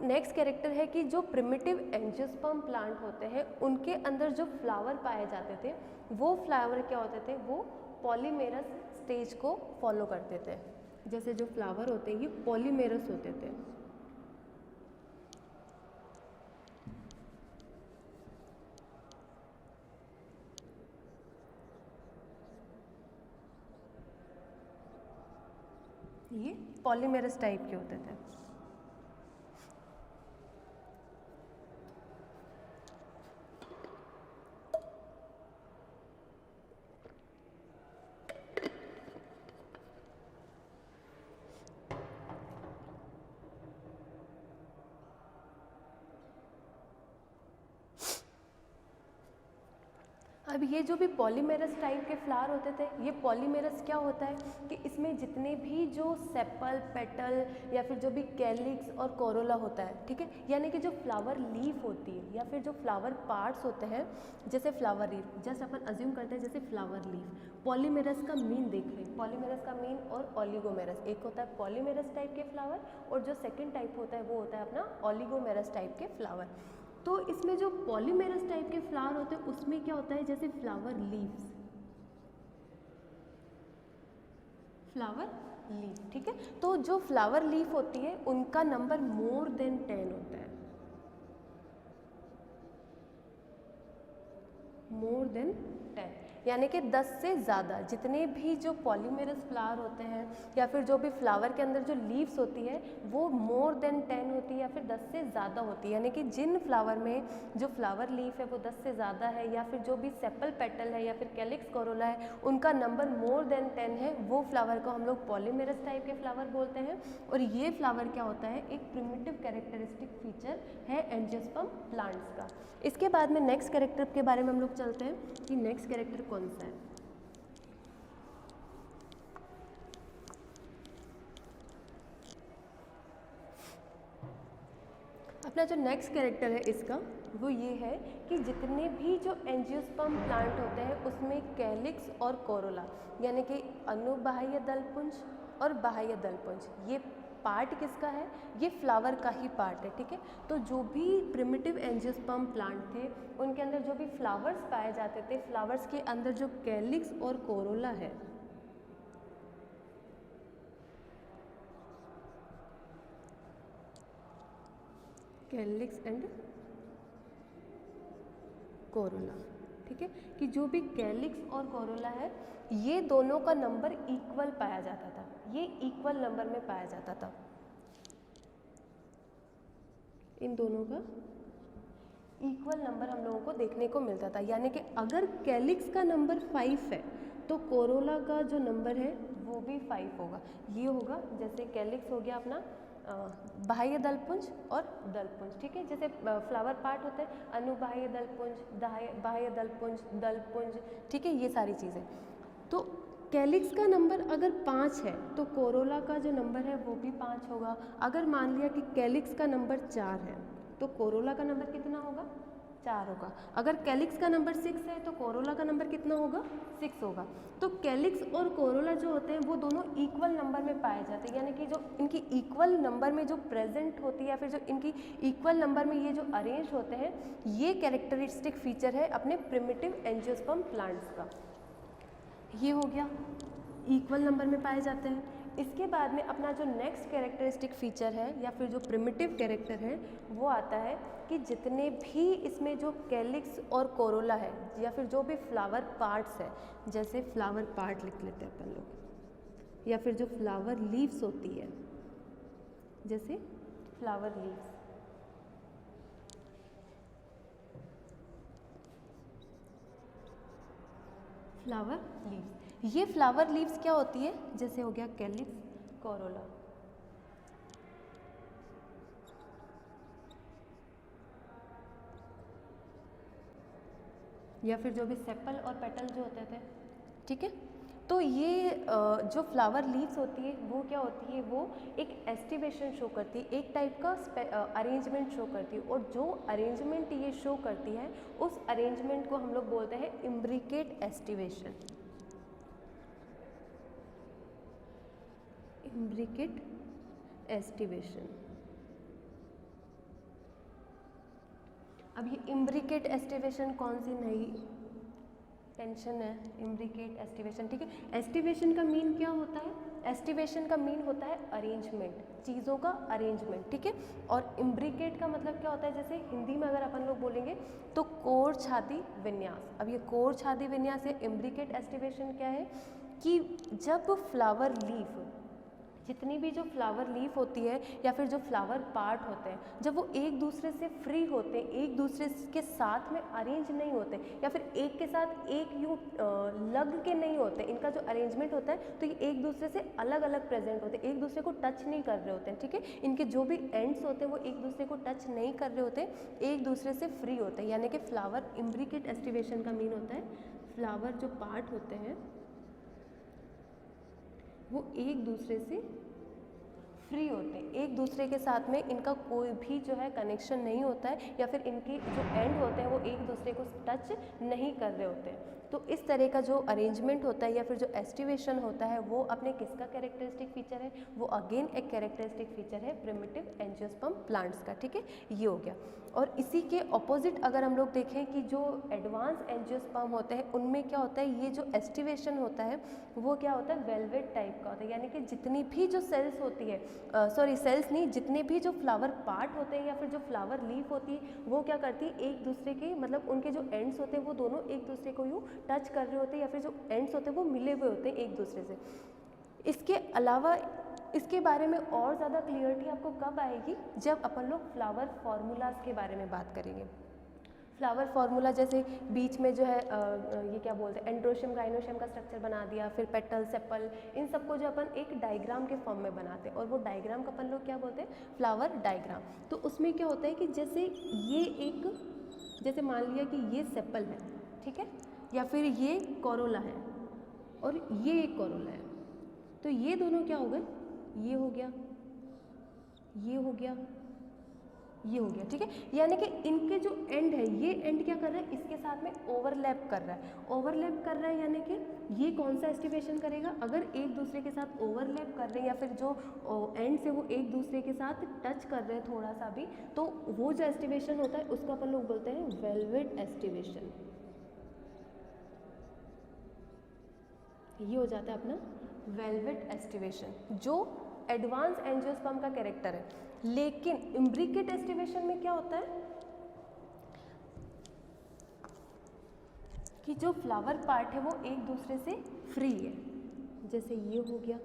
नेक्स्ट कैरेक्टर है कि जो प्रिमिटिव एंजियोस्पर्म प्लांट होते हैं उनके अंदर जो फ्लावर पाए जाते थे वो फ्लावर क्या होते थे, वो पॉलीमेरस स्टेज को फॉलो करते थे। जैसे जो फ्लावर होते हैं ये पॉलीमेरस होते थे। ये पॉलीमेरस टाइप के होते थे। अब ये जो भी पॉलीमेरस टाइप के फ्लावर होते थे, ये पॉलीमेरस क्या होता है कि इसमें जितने भी जो सेपल, पेटल या फिर जो भी कैलिक्स और कोरोला होता है, ठीक है, यानी कि जो फ्लावर लीफ होती है या फिर जो फ्लावर पार्ट्स होते हैं, जैसे फ्लावर लीफ, जस्ट अपन अज्यूम करते हैं जैसे फ्लावर लीफ, पॉलीमेरस का मीन देख रहे हैं, पॉलीमेरस का मीन और ओलिगोमेरस, एक होता है पॉलीमेरस टाइप के फ्लावर और जो सेकेंड टाइप होता है वो होता है अपना ओलिगोमेरस टाइप के फ्लावर। तो इसमें जो पॉलीमेरस टाइप के फ्लावर होते हैं उसमें क्या होता है, जैसे फ्लावर लीव्स, फ्लावर लीफ, ठीक है, तो जो फ्लावर लीफ होती है उनका नंबर मोर देन 10 होता है, मोर देन 10, यानी कि 10 से ज़्यादा जितने भी जो पॉलीमेरस फ्लावर होते हैं या फिर जो भी फ्लावर के अंदर जो लीव्स होती है वो मोर देन 10 होती है या फिर 10 से ज़्यादा होती है, यानी कि जिन फ्लावर में जो फ्लावर लीफ है वो 10 से ज़्यादा है या फिर जो भी सेपल पेटल है या फिर कैलिक्स कोरोला है उनका नंबर मोर देन 10 है, वो फ्लावर को हम लोग पॉलीमेरस टाइप के फ्लावर बोलते हैं। और ये फ्लावर क्या होता है, एक प्रिमिटिव कैरेक्टरिस्टिक फीचर है एंजियोस्पर्म प्लांट्स का। इसके बाद में नेक्स्ट कैरेक्टर के बारे में हम लोग चलते हैं कि नेक्स्ट कैरेक्टर कौन सा है। अपना जो नेक्स्ट कैरेक्टर है इसका वो ये है कि जितने भी जो एंजियोस्पर्म प्लांट होते हैं उसमें कैलिक्स और कोरोला यानी कि अनुबाह्य दलपुंज और बाह्य दलपुंज, ये पार्ट किसका है, ये फ्लावर का ही पार्ट है, ठीक है। तो जो भी प्रिमिटिव एंजियोस्पर्म प्लांट थे उनके अंदर जो भी फ्लावर्स पाए जाते थे, फ्लावर्स के अंदर जो कैलिक्स और कोरोला है, कैलिक्स एंड कोरोला, ठीक है, कि जो भी कैलिक्स और कोरोला है ये दोनों का नंबर इक्वल पाया जाता था, ये इक्वल नंबर में पाया जाता था, इन दोनों का इक्वल नंबर हम लोगों को देखने को मिलता था। यानी कि अगर कैलिक्स का नंबर 5 है तो कोरोला का जो नंबर है वो भी 5 होगा। ये होगा जैसे कैलिक्स हो गया अपना बाह्य दलपुंज और दलपुंज, ठीक है, जैसे फ्लावर पार्ट होते हैं अनुबाह्य दलपुंज, बाह्य दलपुंज, दलपुंज, ठीक है, ये सारी चीज़ें। तो कैलिक्स का नंबर अगर 5 है तो कोरोला का जो नंबर है वो भी 5 होगा। अगर मान लिया कि कैलिक्स का नंबर 4 है तो कोरोला का नंबर कितना होगा, 4 होगा। अगर कैलिक्स का नंबर 6 है तो कोरोला का नंबर कितना होगा, 6 होगा। तो कैलिक्स और कोरोला जो होते हैं वो दोनों इक्वल नंबर में पाए जाते हैं, यानी कि जो इनकी इक्वल नंबर में जो प्रेजेंट होती है या फिर जो इनकी इक्वल नंबर में ये जो अरेंज होते हैं, ये कैरेक्टरिस्टिक फीचर है अपने प्रिमिटिव एंजियोस्पर्म प्लांट्स का। ये हो गया, इक्वल नंबर में पाए जाते हैं। इसके बाद में अपना जो नेक्स्ट कैरेक्टरिस्टिक फीचर है या फिर जो प्रिमिटिव कैरेक्टर है वो आता है कि जितने भी इसमें जो कैलिक्स और कोरोला है या फिर जो भी फ्लावर पार्ट्स है, जैसे फ्लावर पार्ट लिख लेते हैं अपन लोग, या फिर जो फ्लावर लीव्स होती है, जैसे फ्लावर लीव्स, फ्लावर लीव्स, ये फ्लावर लीव्स क्या होती है, जैसे हो गया कैलिक्स, कोरोला। या फिर जो भी सेपल और पेटल जो होते थे, ठीक है। तो ये जो फ्लावर लीव्स होती है वो क्या होती है, वो एक एस्टिवेशन शो करती है, एक टाइप का अरेंजमेंट शो करती है, और जो अरेंजमेंट ये शो करती है उस अरेंजमेंट को हम लोग बोलते हैं इम्ब्रिकेट एस्टिवेशन। Imbricate aestivation. अब ये इम्ब्रिकेट एस्टिवेशन कौन सी नई टेंशन है, इम्ब्रिकेट एस्टिवेशन, ठीक है। एस्टिवेशन का मीन क्या होता है, एस्टिवेशन का मीन होता है अरेंजमेंट, चीज़ों का अरेंजमेंट, ठीक है। और इम्ब्रिकेट का मतलब क्या होता है, जैसे हिंदी में अगर अपन लोग बोलेंगे तो कोर छाती विन्यास। अब ये कोर छाती विन्यास या इम्ब्रिकेट एस्टिवेशन क्या है कि जब फ्लावर लीफ, जितनी भी जो फ्लावर लीफ होती है या फिर जो फ्लावर पार्ट होते हैं, जब वो एक दूसरे से फ्री होते हैं, एक दूसरे के साथ में अरेंज नहीं होते या फिर एक के साथ एक यूँ लग के नहीं होते, इनका जो अरेंजमेंट होता है तो ये एक दूसरे से अलग अलग प्रेजेंट होते हैं, एक दूसरे को टच नहीं कर रहे होते हैं, ठीक है। इनके जो भी एंड्स होते हैं वो एक दूसरे को टच नहीं कर रहे होते, एक दूसरे से फ्री होते हैं, यानी कि फ्लावर इम्ब्रिकेट एस्टिवेशन का मीन होता है फ्लावर जो पार्ट होते हैं वो एक दूसरे से फ्री होते हैं, एक दूसरे के साथ में इनका कोई भी जो है कनेक्शन नहीं होता है, या फिर इनके जो एंड होते हैं वो एक दूसरे को टच नहीं कर रहे होते हैं। तो इस तरह का जो अरेंजमेंट होता है या फिर जो एस्टिवेशन होता है वो अपने किसका कैरेक्टरिस्टिक फीचर है, वो अगेन एक कैरेक्टरिस्टिक फीचर है प्रिमिटिव एंजियोस्पर्म प्लांट्स का, ठीक है। ये हो गया। और इसी के ऑपोजिट अगर हम लोग देखें कि जो एडवांस एंजियोस्पर्म होते हैं उनमें क्या होता है, ये जो एस्टिवेशन होता है वो क्या होता है, वेलवेट टाइप का होता है, यानी कि जितनी भी जो सेल्स होती है, सेल्स नहीं, जितने भी जो फ्लावर पार्ट होते हैं या फिर जो फ्लावर लीफ होती है वो क्या करती है, एक दूसरे के मतलब उनके जो एंड्स होते हैं वो दोनों एक दूसरे को यूँ टच कर रहे होते हैं, या फिर जो एंड्स होते हैं वो मिले हुए होते हैं एक दूसरे से। इसके अलावा इसके बारे में और ज़्यादा क्लियरिटी आपको कब आएगी, जब अपन लोग फ्लावर फार्मूलाज के बारे में बात करेंगे। फ्लावर फार्मूला जैसे बीच में जो है ये क्या बोलते हैं, एंड्रोशियम गाइनोशियम का स्ट्रक्चर बना दिया, फिर पेटल सेपल, इन सबको जो अपन एक डायग्राम के फॉर्म में बनाते हैं, और वो डायग्राम का अपन लोग क्या बोलते हैं, फ्लावर डायग्राम। तो उसमें क्या होता है कि जैसे ये एक, जैसे मान लिया कि ये सेपल है, ठीक है, या फिर ये कोरोला है और ये एक कोरोला है, तो ये दोनों क्या हो गए, ये हो गया, ये हो गया, ये हो गया, ठीक है। यानी कि इनके जो एंड है, ये एंड क्या कर रहा है, इसके साथ में ओवरलैप कर रहा है, ओवरलैप कर रहा है, यानी कि ये कौन सा एस्टिवेशन करेगा, अगर एक दूसरे के साथ ओवरलैप कर रहे हैं या फिर जो एंड से वो एक दूसरे के साथ टच कर रहे हैं थोड़ा सा भी, तो वो जो एस्टिवेशन होता है उसको अपन लोग बोलते हैं वेलवेट एस्टिवेशन। ये हो जाता है अपना वेलवेट एस्टिवेशन, जो एडवांस एंजियोस्पर्म का कैरेक्टर है। लेकिन इम्ब्रिकेट एस्टिवेशन में क्या होता है कि जो फ्लावर पार्ट है वो एक दूसरे से फ्री है, जैसे ये हो गया,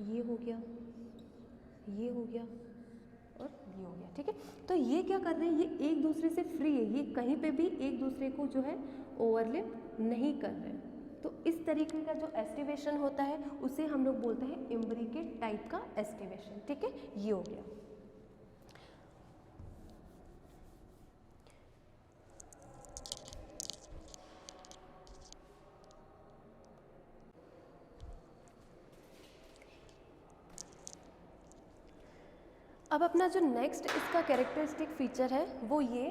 ये हो गया, ये हो गया और ये हो गया, ठीक है। तो ये क्या कर रहे हैं, ये एक दूसरे से फ्री है, ये कहीं पे भी एक दूसरे को जो है ओवरलैप नहीं कर रहे हैं। तो इस तरीके का जो एस्टिवेशन होता है उसे हम लोग बोलते हैं इम्ब्रिकेट टाइप का एस्टिवेशन, ठीक है। ये हो गया। अब अपना जो नेक्स्ट इसका कैरेक्टरिस्टिक फीचर है वो ये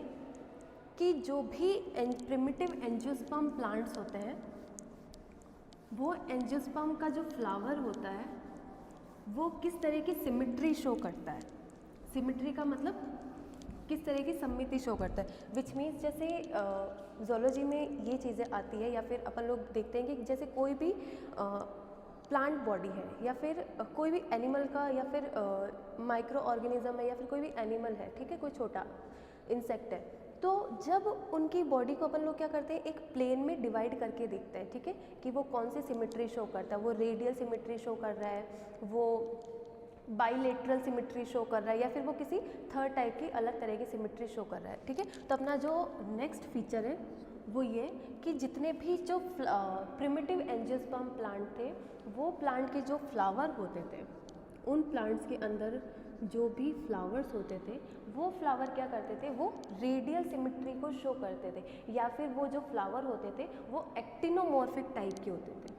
कि जो भी प्रिमिटिव एंजियोस्पर्म प्लांट्स होते हैं वो एंजियोस्पर्म का जो फ्लावर होता है वो किस तरह की सिमिट्री शो करता है। सिमिट्री का मतलब किस तरह की सममिति शो करता है, विच मीन्स जैसे ज़ूलॉजी में ये चीज़ें आती है या फिर अपन लोग देखते हैं कि जैसे कोई भी प्लांट बॉडी है या फिर कोई भी एनिमल का या फिर माइक्रो ऑर्गेनिज्म है या फिर कोई भी एनिमल है, ठीक है, कोई छोटा इंसेक्ट है, तो जब उनकी बॉडी को अपन लोग क्या करते हैं, एक प्लेन में डिवाइड करके देखते हैं, ठीक है, कि वो कौन सी सिमेट्री शो करता है, वो रेडियल सिमेट्री शो कर रहा है, वो बाइलेटरल सिमेट्री शो कर रहा है, या फिर वो किसी थर्ड टाइप की अलग तरह की सिमेट्री शो कर रहा है, ठीक है। तो अपना जो नेक्स्ट फीचर है वो ये कि जितने भी जो प्रिमिटिव एंजियोस्पर्म प्लांट थे, वो प्लांट के जो फ्लावर होते थे, उन प्लांट्स के अंदर जो भी फ्लावर्स होते थे, वो फ्लावर क्या करते थे, वो रेडियल सिमेट्री को शो करते थे, या फिर वो जो फ्लावर होते थे वो एक्टिनोमॉर्फिक टाइप के होते थे।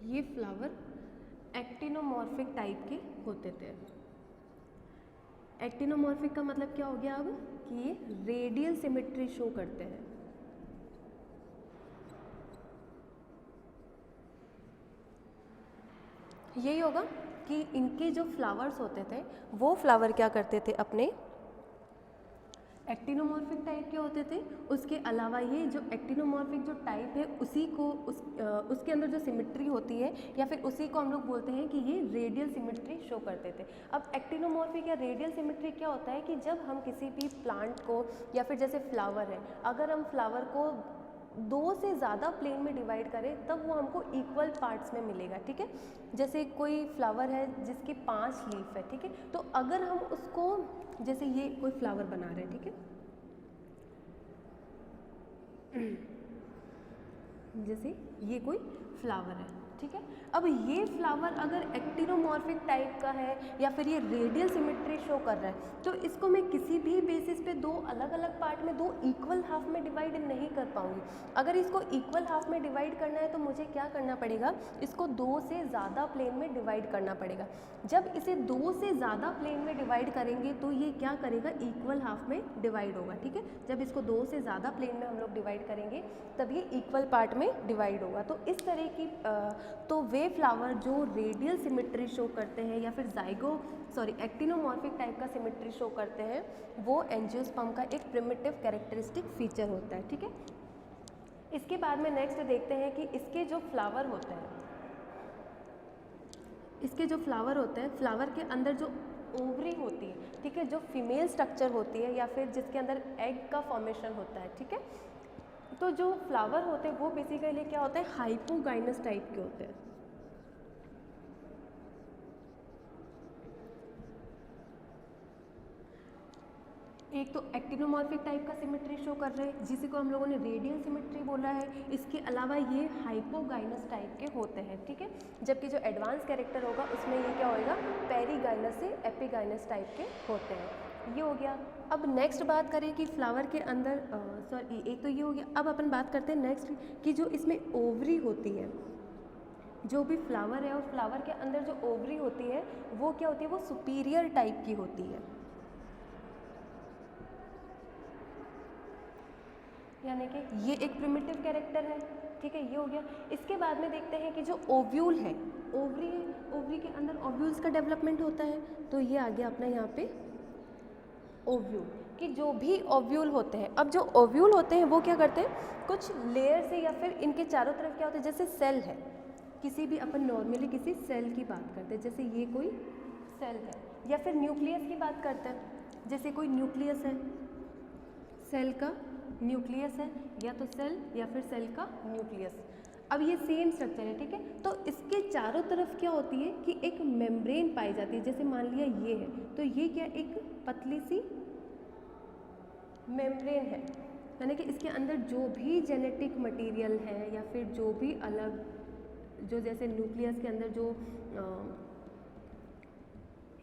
ये फ्लावर एक्टिनोमॉर्फिक टाइप के होते थे। एक्टिनोमॉर्फिक का मतलब क्या हो गया अब, कि ये रेडियल सिमेट्री शो करते हैं। यही होगा कि इनके जो फ्लावर्स होते थे, वो फ्लावर क्या करते थे, अपने एक्टिनोमॉर्फिक टाइप के होते थे। उसके अलावा ये जो एक्टिनोमॉर्फिक जो टाइप है, उसी को उसके अंदर जो सिमेट्री होती है, या फिर उसी को हम लोग बोलते हैं कि ये रेडियल सिमेट्री शो करते थे। अब एक्टिनोमॉर्फिक या रेडियल सिमेट्री क्या होता है कि जब हम किसी भी प्लांट को, या फिर जैसे फ्लावर है, अगर हम फ्लावर को 2 से ज़्यादा प्लेन में डिवाइड करें तब वो हमको इक्वल पार्ट्स में मिलेगा, ठीक है। जैसे कोई फ्लावर है जिसके 5 लीफ है, ठीक है, तो अगर हम उसको, जैसे ये कोई फ्लावर बना रहे हैं, ठीक है, जैसे ये कोई फ्लावर है, ठीक है। अब ये फ्लावर अगर एक्टिनोमॉर्फिक टाइप का है या फिर ये रेडियल सिमेट्री शो कर रहा है, तो इसको मैं किसी भी बेसिस पे 2 अलग अलग पार्ट में, 2 इक्वल हाफ में डिवाइड नहीं कर पाऊंगी। अगर इसको इक्वल हाफ में डिवाइड करना है तो मुझे क्या करना पड़ेगा, इसको 2 से ज़्यादा प्लेन में डिवाइड करना पड़ेगा। जब इसे 2 से ज़्यादा प्लेन में डिवाइड करेंगे तो ये क्या करेगा, इक्वल हाफ में डिवाइड होगा, ठीक है। जब इसको 2 से ज़्यादा प्लेन में हम लोग डिवाइड करेंगे तब ये इक्वल पार्ट में डिवाइड होगा। तो इस तरह की तो वे फ्लावर जो रेडियल सिमेट्री शो करते हैं या फिर एक्टिनोमॉर्फिक टाइप का सिमेट्री शो करते हैं, वो एंजियोस्पर्म का एक प्रिमिटिव कैरेक्टरिस्टिक फीचर होता है, ठीक है। इसके बाद में नेक्स्ट देखते हैं कि इसके जो फ्लावर होते हैं, फ्लावर के अंदर जो ओवरी होती है, ठीक है, जो फीमेल स्ट्रक्चर होती है या फिर जिसके अंदर एग का फॉर्मेशन होता है, ठीक है। तो जो फ्लावर होते हैं वो बेसिकली क्या होते हैं, हाइपोगाइनस टाइप के होते हैं। एक तो एक्टिनोमॉर्फिक टाइप का सिमेट्री शो कर रहे हैं जिसी को हम लोगों ने रेडियल सिमेट्री बोला है। इसके अलावा ये हाइपोगाइनस टाइप के होते हैं, ठीक है। जबकि जो एडवांस कैरेक्टर होगा उसमें ये क्या होएगा, पेरीगाइनस से एपिगाइनस टाइप के होते हैं। ये हो गया। अब नेक्स्ट बात करें कि फ्लावर के अंदर एक तो ये हो गया। अब अपन बात करते हैं नेक्स्ट कि जो इसमें ओवरी होती है, जो भी फ्लावर है और फ्लावर के अंदर जो ओवरी होती है वो क्या होती है, वो सुपीरियर टाइप की होती है, यानी कि ये एक प्रिमिटिव कैरेक्टर है, ठीक है। ये हो गया। इसके बाद में देखते हैं कि जो ओव्यूल है, ओवरी के अंदर ओव्यूल्स का डेवलपमेंट होता है। तो ये आ गया अपना यहाँ पे ओव्यूल, कि जो भी ओव्यूल होते हैं, अब जो ओव्यूल होते हैं वो क्या करते हैं, कुछ लेयर से या फिर इनके चारों तरफ क्या होता है, जैसे सेल है, किसी भी अपन नॉर्मली किसी सेल की बात करते हैं, जैसे ये कोई सेल है, या फिर न्यूक्लियस की बात करते हैं, जैसे कोई न्यूक्लियस है, सेल का न्यूक्लियस है, या तो सेल या फिर सेल का न्यूक्लियस। अब ये सेम स्ट्रक्चर है, ठीक है। तो इसके चारों तरफ क्या होती है कि एक मेम्ब्रेन पाई जाती है। जैसे मान लिया ये है, तो ये क्या, एक पतली सी मेम्ब्रेन है, यानी कि इसके अंदर जो भी जेनेटिक मटेरियल है या फिर जो भी अलग, जो जैसे न्यूक्लियस के अंदर जो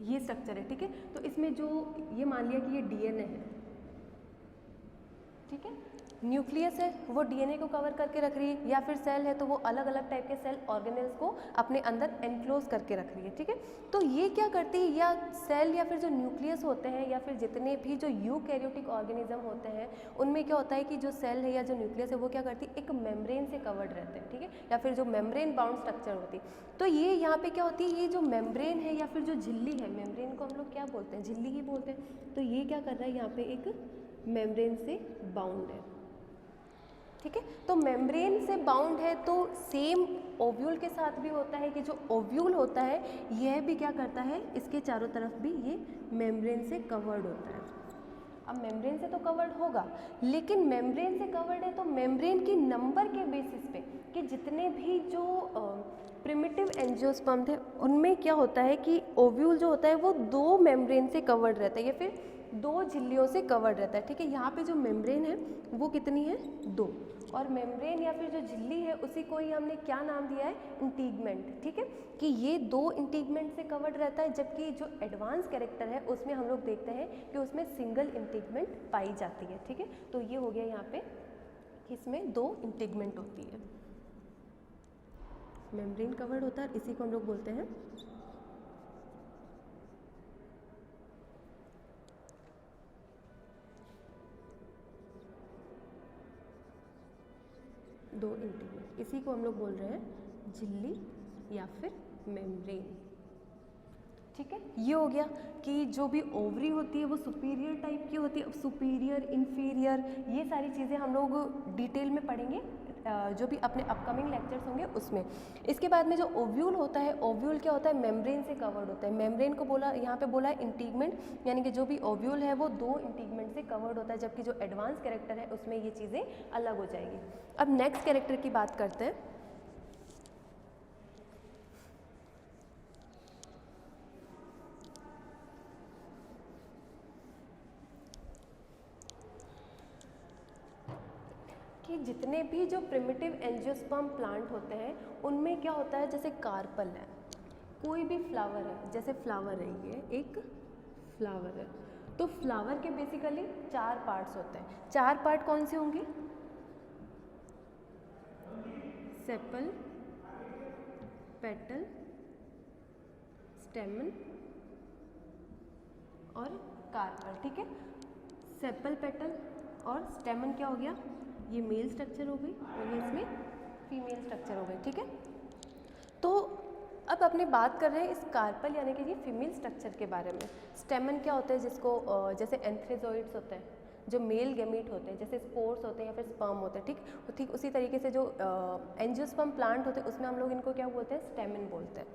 ये स्ट्रक्चर है, ठीक है। तो इसमें जो ये मान लिया कि ये डीएनए है, ठीक है, न्यूक्लियस है वो डीएनए को कवर करके रख रही है, या फिर सेल है तो वो अलग अलग टाइप के सेल ऑर्गेनेल्स को अपने अंदर एनक्लोज करके रख रही है, ठीक है। तो ये क्या करती है, या सेल या फिर जो न्यूक्लियस होते हैं या फिर जितने भी जो यूकैरियोटिक ऑर्गेनिज्म होते हैं, उनमें क्या होता है कि जो सेल है या जो न्यूक्लियस है वो क्या करती है, एक मेम्ब्रेन से कवर्ड रहते हैं, ठीक है, या फिर जो मेम्ब्रेन बाउंड स्ट्रक्चर होती है। तो ये यहाँ पे क्या होती है, ये जो मेम्ब्रेन है या फिर जो झिल्ली है, मेम्ब्रेन को हम लोग क्या बोलते हैं, झिल्ली ही बोलते हैं। तो ये क्या कर रहा है, यहाँ पे एक मेम्ब्रेन से बाउंड है। ठीक है। तो मेम्ब्रेन से बाउंड है तो सेम ओव्यूल के साथ भी होता है कि जो ओव्यूल होता है यह भी क्या करता है, इसके चारों तरफ भी ये मेम्ब्रेन से कवर्ड होता है। अब मेम्ब्रेन से तो कवर्ड होगा, लेकिन मेम्ब्रेन से कवर्ड है तो मेम्ब्रेन की नंबर के बेसिस पे कि जितने भी जो प्रिमिटिव एंजियोस्पर्म थे उनमें क्या होता है कि ओव्यूल जो होता है वो 2 मेम्ब्रेन से कवर्ड रहता है या फिर 2 झिल्लियों से कवर्ड रहता है। ठीक है, यहाँ पे जो मेम्ब्रेन है वो कितनी है, 2, और मेम्ब्रेन या फिर जो झिल्ली है उसी को ही हमने क्या नाम दिया है, इंटीगमेंट। ठीक है, कि ये 2 इंटीगमेंट से कवर्ड रहता है, जबकि जो एडवांस कैरेक्टर है उसमें हम लोग देखते हैं कि उसमें सिंगल इंटीगमेंट पाई जाती है। ठीक है, तो ये हो गया यहाँ पे कि इसमें 2 इंटीगमेंट होती है, मेम्ब्रेन कवर्ड होता है, इसी को हम लोग बोलते हैं दो इंटीग्रेट, इसी को हम लोग बोल रहे हैं झिल्ली या फिर मेम्ब्रेन। ठीक है, ये हो गया कि जो भी ओवरी होती है वो सुपीरियर टाइप की होती है। अब सुपीरियर, इंफीरियर, ये सारी चीज़ें हम लोग डिटेल में पढ़ेंगे जो भी अपने अपकमिंग लेक्चर्स होंगे उसमें। इसके बाद में जो ओव्यूल होता है, ओव्यूल क्या होता है, मेम्ब्रेन से कवर्ड होता है। मेम्ब्रेन को बोला, यहाँ पे बोला है इंटीगमेंट, यानी कि जो भी ओव्यूल है वो 2 इंटीगमेंट से कवर्ड होता है, जबकि जो एडवांस कैरेक्टर है उसमें ये चीज़ें अलग हो जाएगी। अब नेक्स्ट कैरेक्टर की बात करते हैं। कि जितने भी जो प्रिमिटिव एंजियोस्पर्म प्लांट होते हैं उनमें क्या होता है, जैसे कार्पल है, कोई भी फ्लावर है, जैसे फ्लावर है, ये एक फ्लावर है, तो फ्लावर के बेसिकली 4 पार्ट्स होते हैं। 4 पार्ट कौन से होंगे, सेपल, पेटल, स्टेमन और कार्पल। ठीक है, सेपल, पेटल और स्टेमन क्या हो गया, ये मेल स्ट्रक्चर हो गई और ये इसमें फीमेल स्ट्रक्चर हो गई। ठीक है, तो अब अपने बात कर रहे हैं इस कार्पल यानी कि ये फीमेल स्ट्रक्चर के बारे में। स्टेमन क्या होता है, जिसको जैसे एंथ्रेजोइड्स होते हैं जो मेल गैमीट होते हैं, जैसे स्पोर्स होते हैं या फिर स्पर्म होते हैं। ठीक उसी तरीके से जो एंजियोस्पर्म प्लांट होते हैं उसमें हम लोग इनको क्या बोलते हैं, स्टेमन बोलते हैं।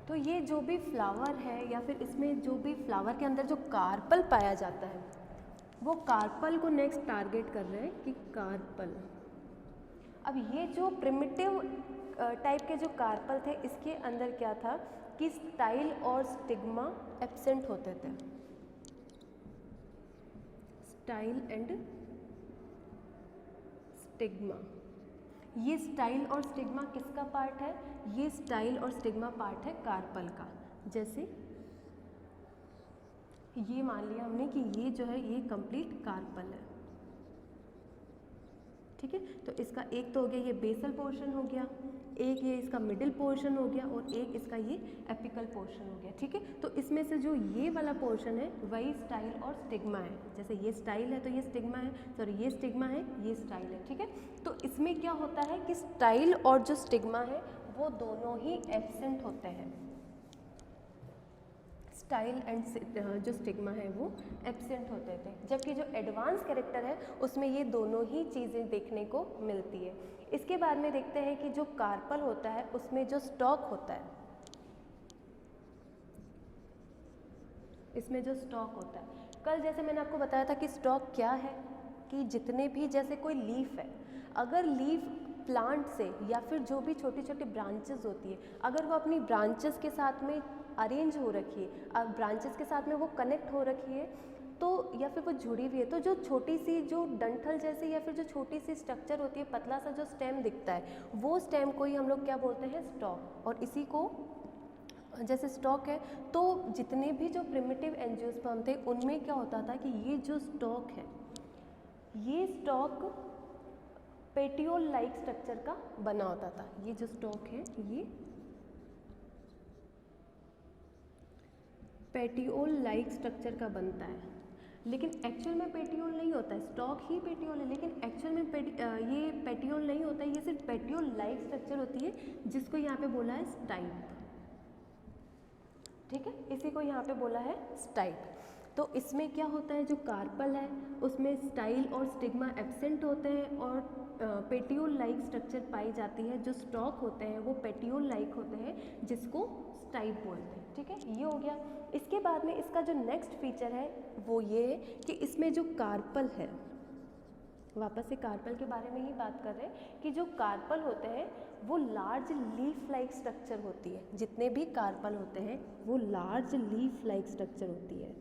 तो ये जो भी फ्लावर है या फिर इसमें जो भी फ्लावर के अंदर जो कार्पल पाया जाता है वो कार्पल को नेक्स्ट टारगेट कर रहे हैं कि कार्पल। अब ये जो प्रिमिटिव टाइप के जो कार्पल थे इसके अंदर क्या था कि स्टाइल और स्टिग्मा एब्सेंट होते थे। स्टाइल एंड स्टिग्मा, ये स्टाइल और स्टिग्मा किसका पार्ट है, ये स्टाइल और स्टिग्मा पार्ट है कार्पल का। जैसे ये मान लिया हमने कि ये जो है ये कंप्लीट कार्पल है। ठीक है, तो इसका एक तो हो गया ये बेसल पोर्शन हो गया, एक ये इसका मिडिल पोर्शन हो गया और एक इसका ये एपिकल पोर्शन हो गया। ठीक है, तो इसमें से जो ये वाला पोर्शन है वही स्टाइल और स्टिग्मा है। जैसे ये स्टाइल है तो ये स्टिग्मा है, सॉरी ये स्टिग्मा है, ये स्टाइल है। ठीक है, तो इसमें क्या होता है कि स्टाइल और जो स्टिग्मा है वो दोनों ही एब्सेंट होते हैं। स्टाइल एंड जो स्टिग्मा है वो एब्सेंट होते थे, जबकि जो एडवांस कैरेक्टर है उसमें ये दोनों ही चीज़ें देखने को मिलती है। इसके बाद में देखते हैं कि जो कार्पल होता है उसमें जो स्टॉक होता है, इसमें जो स्टॉक होता है, कल जैसे मैंने आपको बताया था कि स्टॉक क्या है, कि जितने भी जैसे कोई लीफ है, अगर लीफ प्लांट से या फिर जो भी छोटी छोटी ब्रांचेस होती है अगर वो अपनी ब्रांचेस के साथ में अरेंज हो रखी है, ब्रांचेस के साथ में वो कनेक्ट हो रखी है तो या फिर वो जुड़ी हुई है, तो जो छोटी सी जो डंठल जैसी या फिर जो छोटी सी स्ट्रक्चर होती है, पतला सा जो स्टेम दिखता है, वो स्टेम को ही हम लोग क्या बोलते हैं, स्टॉक। और इसी को जैसे स्टॉक है, तो जितने भी जो प्रिमिटिव एंजियोस्पर्म थे उनमें क्या होता था कि ये जो स्टॉक है, ये स्टॉक पेटियोल लाइक स्ट्रक्चर का बना होता था। ये जो स्टॉक है ये पेटियोल लाइक स्ट्रक्चर का बनता है, लेकिन एक्चुअल में पेटियोल नहीं होता है, स्टॉक ही पेटियोल है, लेकिन एक्चुअल में ये पेटियोल नहीं होता है, ये सिर्फ पेटियोल लाइक स्ट्रक्चर होती है जिसको यहाँ पे बोला है स्टाइप। ठीक है, इसी को यहाँ पे बोला है स्टाइप। तो इसमें क्या होता है, जो कार्पल है उसमें स्टाइल और स्टिग्मा एब्सेंट होते हैं और पेटियोल लाइक स्ट्रक्चर पाई जाती है। जो स्टॉक होते हैं वो पेटियोल लाइक होते हैं जिसको स्टाइप बोलते हैं। ठीक है, ये हो गया। इसके बाद में इसका जो नेक्स्ट फीचर है वो ये है कि इसमें जो कार्पल है, वापस से कार्पल के बारे में ही बात कर रहे हैं कि जो कार्पल होते हैं वो लार्ज लीफ लाइक स्ट्रक्चर होती है। जितने भी कार्पल होते हैं वो लार्ज लीफ लाइक स्ट्रक्चर होती है,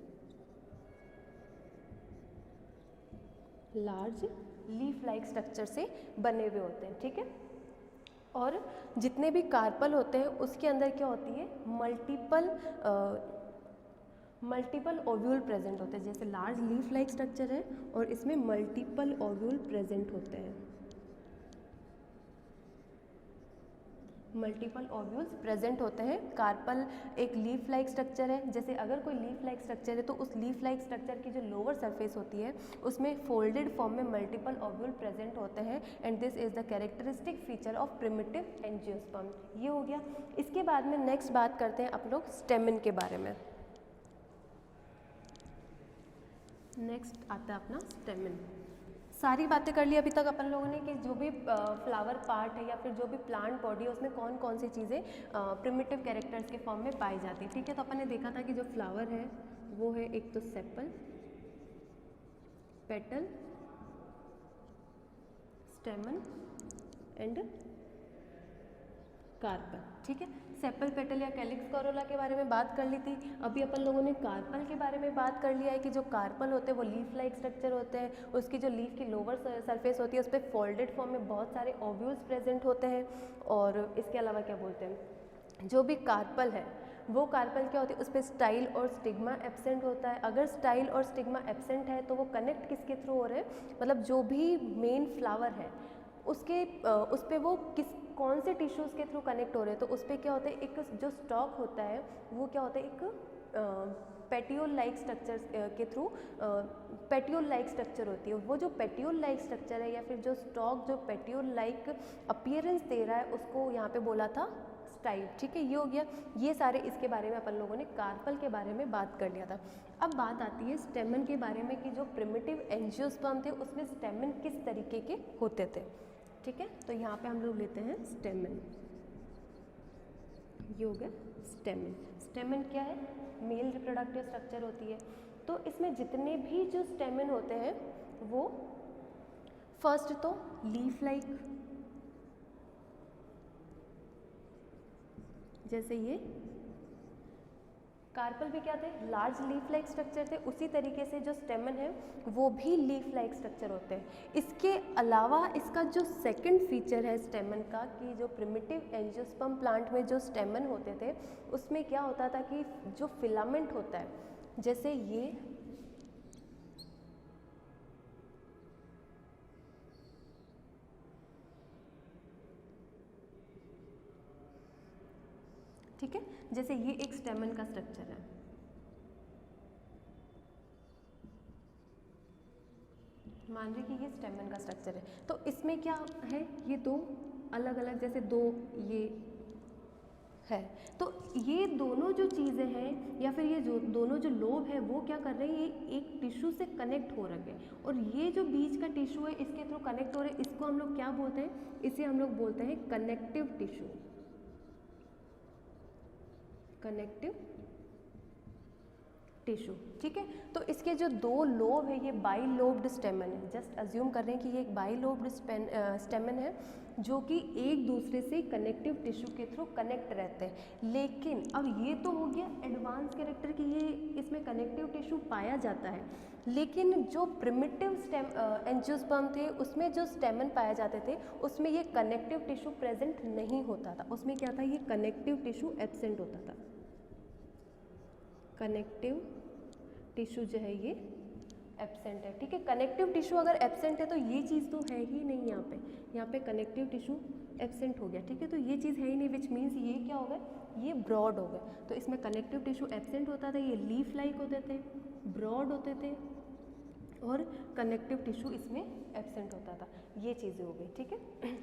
लार्ज लीफ लाइक स्ट्रक्चर से बने हुए होते हैं। ठीक है, और जितने भी कार्पल होते हैं उसके अंदर क्या होती है, मल्टीपल ओव्यूल प्रेजेंट होते हैं। जैसे लार्ज लीफ लाइक स्ट्रक्चर है और इसमें मल्टीपल ओव्यूल प्रेजेंट होते हैं, मल्टीपल ओव्यूल्स प्रेजेंट होते हैं। कार्पल एक लीफ लाइक स्ट्रक्चर है। जैसे अगर कोई लीफ लाइक स्ट्रक्चर है तो उस लीफ लाइक स्ट्रक्चर की जो लोअर सरफेस होती है उसमें फोल्डेड फॉर्म में मल्टीपल ओव्यूल प्रेजेंट होते हैं and this is the characteristic feature of primitive angiosperm. ये हो गया। इसके बाद में नेक्स्ट बात करते हैं अपन लोग स्टेमिन के बारे में। नेक्स्ट आता है अपना स्टेमिन। सारी बातें कर ली अभी तक अपन लोगों ने कि जो भी फ्लावर पार्ट है या फिर जो भी प्लांट बॉडी है उसमें कौन कौन सी चीज़ें प्रिमिटिव कैरेक्टर्स के फॉर्म में पाई जाती है। ठीक है, तो अपन ने देखा था कि जो फ्लावर है वो है एक तो sepal, petal, stamen and carpel. ठीक है, सेपल, पेटल या कैलिक्स कोरोला के बारे में बात कर ली थी। अभी अपन लोगों ने कार्पल के बारे में बात कर लिया है कि जो कार्पल होते हैं वो लीफ लाइक स्ट्रक्चर होते हैं। उसकी जो लीफ की लोअर सरफेस होती है उस पर फोल्डेड फॉर्म में बहुत सारे ओव्यूल्स प्रेजेंट होते हैं। और इसके अलावा क्या बोलते हैं, जो भी कार्पल है वो कार्पल क्या होती है, उस पर स्टाइल और स्टिग्मा एब्सेंट होता है। अगर स्टाइल और स्टिग्मा एब्सेंट है तो वो कनेक्ट किसके थ्रू हो रहे हैं, मतलब जो भी मेन फ्लावर है उसके उस पर वो कौन से टिश्यूज़ के थ्रू कनेक्ट हो रहे हैं। तो उस पर क्या होता है, एक जो स्टॉक होता है वो क्या होता है, एक पेटियोल लाइक स्ट्रक्चर के थ्रू पेटियोल लाइक स्ट्रक्चर होती है। वो जो पेटियोल लाइक स्ट्रक्चर है या फिर जो स्टॉक जो पेटियोल लाइक अपीयरेंस दे रहा है उसको यहाँ पे बोला था स्टाइप। ठीक है, ये हो गया। ये सारे इसके बारे में अपन लोगों ने कार्पल के बारे में बात कर लिया था। अब बात आती है स्टेमन के बारे में कि जो प्रिमिटिव एंजियोस्पर्म थे उसमें स्टेमन किस तरीके के होते थे। ठीक है, तो यहाँ पे हम लोग लेते हैं स्टेमन। ये हो गया स्टेमन। स्टेमन क्या है, मेल रिप्रोडक्टिव स्ट्रक्चर होती है। तो इसमें जितने भी जो स्टेमन होते हैं वो फर्स्ट तो लीफ लाइक, जैसे ये कार्पल भी क्या थे, लार्ज लीफ लाइक स्ट्रक्चर थे। उसी तरीके से जो स्टेमन है वो भी लीफ लाइक स्ट्रक्चर होते हैं। इसके अलावा इसका जो सेकंड फीचर है स्टेमन का कि जो प्रिमिटिव एंजियोस्पर्म प्लांट में जो स्टेमन होते थे उसमें क्या होता था कि जो फिलामेंट होता है, जैसे ये ठीक है, जैसे ये एक स्टेमन का स्ट्रक्चर है। मान लीजिए कि ये स्टेमन का स्ट्रक्चर है। तो इसमें क्या है, ये दो अलग अलग, जैसे दो ये है, तो ये दोनों जो चीज़ें हैं या फिर ये जो दोनों जो लोब है वो क्या कर रहे हैं, ये एक टिश्यू से कनेक्ट हो रहे हैं और ये जो बीच का टिश्यू है इसके थ्रू कनेक्ट हो रहे हैं। इसको हम लोग क्या बोलते हैं, इसे हम लोग बोलते हैं कनेक्टिव टिश्यू, कनेक्टिव टिश्यू। ठीक है, तो इसके जो दो लोब है ये बाई लोब्ड स्टेमन है। जस्ट अज्यूम कर रहे हैं कि ये एक बाई लोब्ड स्टेमन है जो कि एक दूसरे से कनेक्टिव टिश्यू के थ्रू कनेक्ट रहते हैं। लेकिन अब ये तो हो गया एडवांस कैरेक्टर कि ये इसमें कनेक्टिव टिश्यू पाया जाता है, लेकिन जो प्रिमिटिव एंजियोस्पर्म थे उसमें जो स्टेमन पाए जाते थे उसमें ये कनेक्टिव टिश्यू प्रेजेंट नहीं होता था। उसमें क्या था, ये कनेक्टिव टिश्यू एब्सेंट होता था। कनेक्टिव टिश्यू जो है ये एब्सेंट है। ठीक है, कनेक्टिव टिश्यू अगर एब्सेंट है तो ये चीज़ तो है ही नहीं, यहाँ पे कनेक्टिव टिश्यू एब्सेंट हो गया। ठीक है, तो ये चीज़ है ही नहीं, विच मीन्स ये क्या हो गया, ये ब्रॉड हो गए। तो इसमें कनेक्टिव टिश्यू एब्सेंट होता था, ये लीफ लाइक होते थे, ब्रॉड होते थे और कनेक्टिव टिश्यू इसमें एब्सेंट होता था। ये चीज़ें हो गई। ठीक है,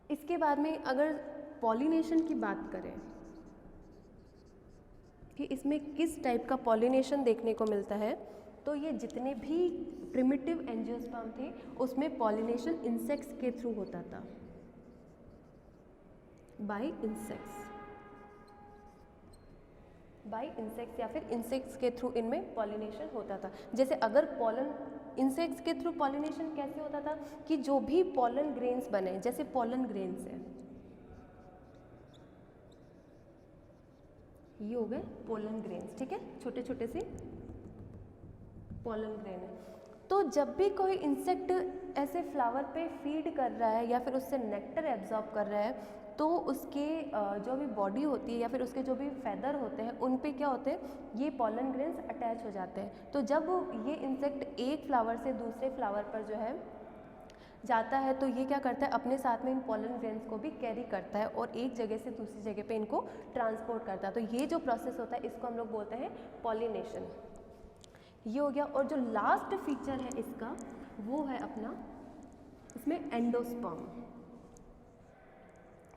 इसके बाद में अगर पॉलिनेशन की बात करें कि इसमें किस टाइप का पॉलिनेशन देखने को मिलता है, तो ये जितने भी प्रिमिटिव एंजियोस्पर्म थे उसमें पॉलिनेशन इंसेक्ट्स के थ्रू होता था, बाय इंसेक्ट्स या फिर इंसेक्ट्स के थ्रू इनमें पॉलिनेशन होता था। जैसे अगर पॉलन इंसेक्ट्स के थ्रू पॉलिनेशन कैसे होता था कि जो भी पॉलन ग्रेन्स बने, जैसे पॉलन ग्रेन्स है, ये हो गए पोलन ग्रेन्स, ठीक है, छोटे छोटे से पोलन ग्रेन है। तो जब भी कोई इंसेक्ट ऐसे फ्लावर पे फीड कर रहा है या फिर उससे नेक्टर एब्जॉर्ब कर रहा है, तो उसके जो भी बॉडी होती है या फिर उसके जो भी फेदर होते हैं उन पे क्या होते हैं, ये पोलन ग्रेन्स अटैच हो जाते हैं। तो जब ये इंसेक्ट एक फ्लावर से दूसरे फ्लावर पर जो है जाता है, तो ये क्या करता है, अपने साथ में इन पोलन ग्रेन्स को भी कैरी करता है और एक जगह से दूसरी जगह पे इनको ट्रांसपोर्ट करता है। तो ये जो प्रोसेस होता है इसको हम लोग बोलते हैं पॉलिनेशन। ये हो गया। और जो लास्ट फीचर है इसका वो है अपना, इसमें एंडोस्पर्म,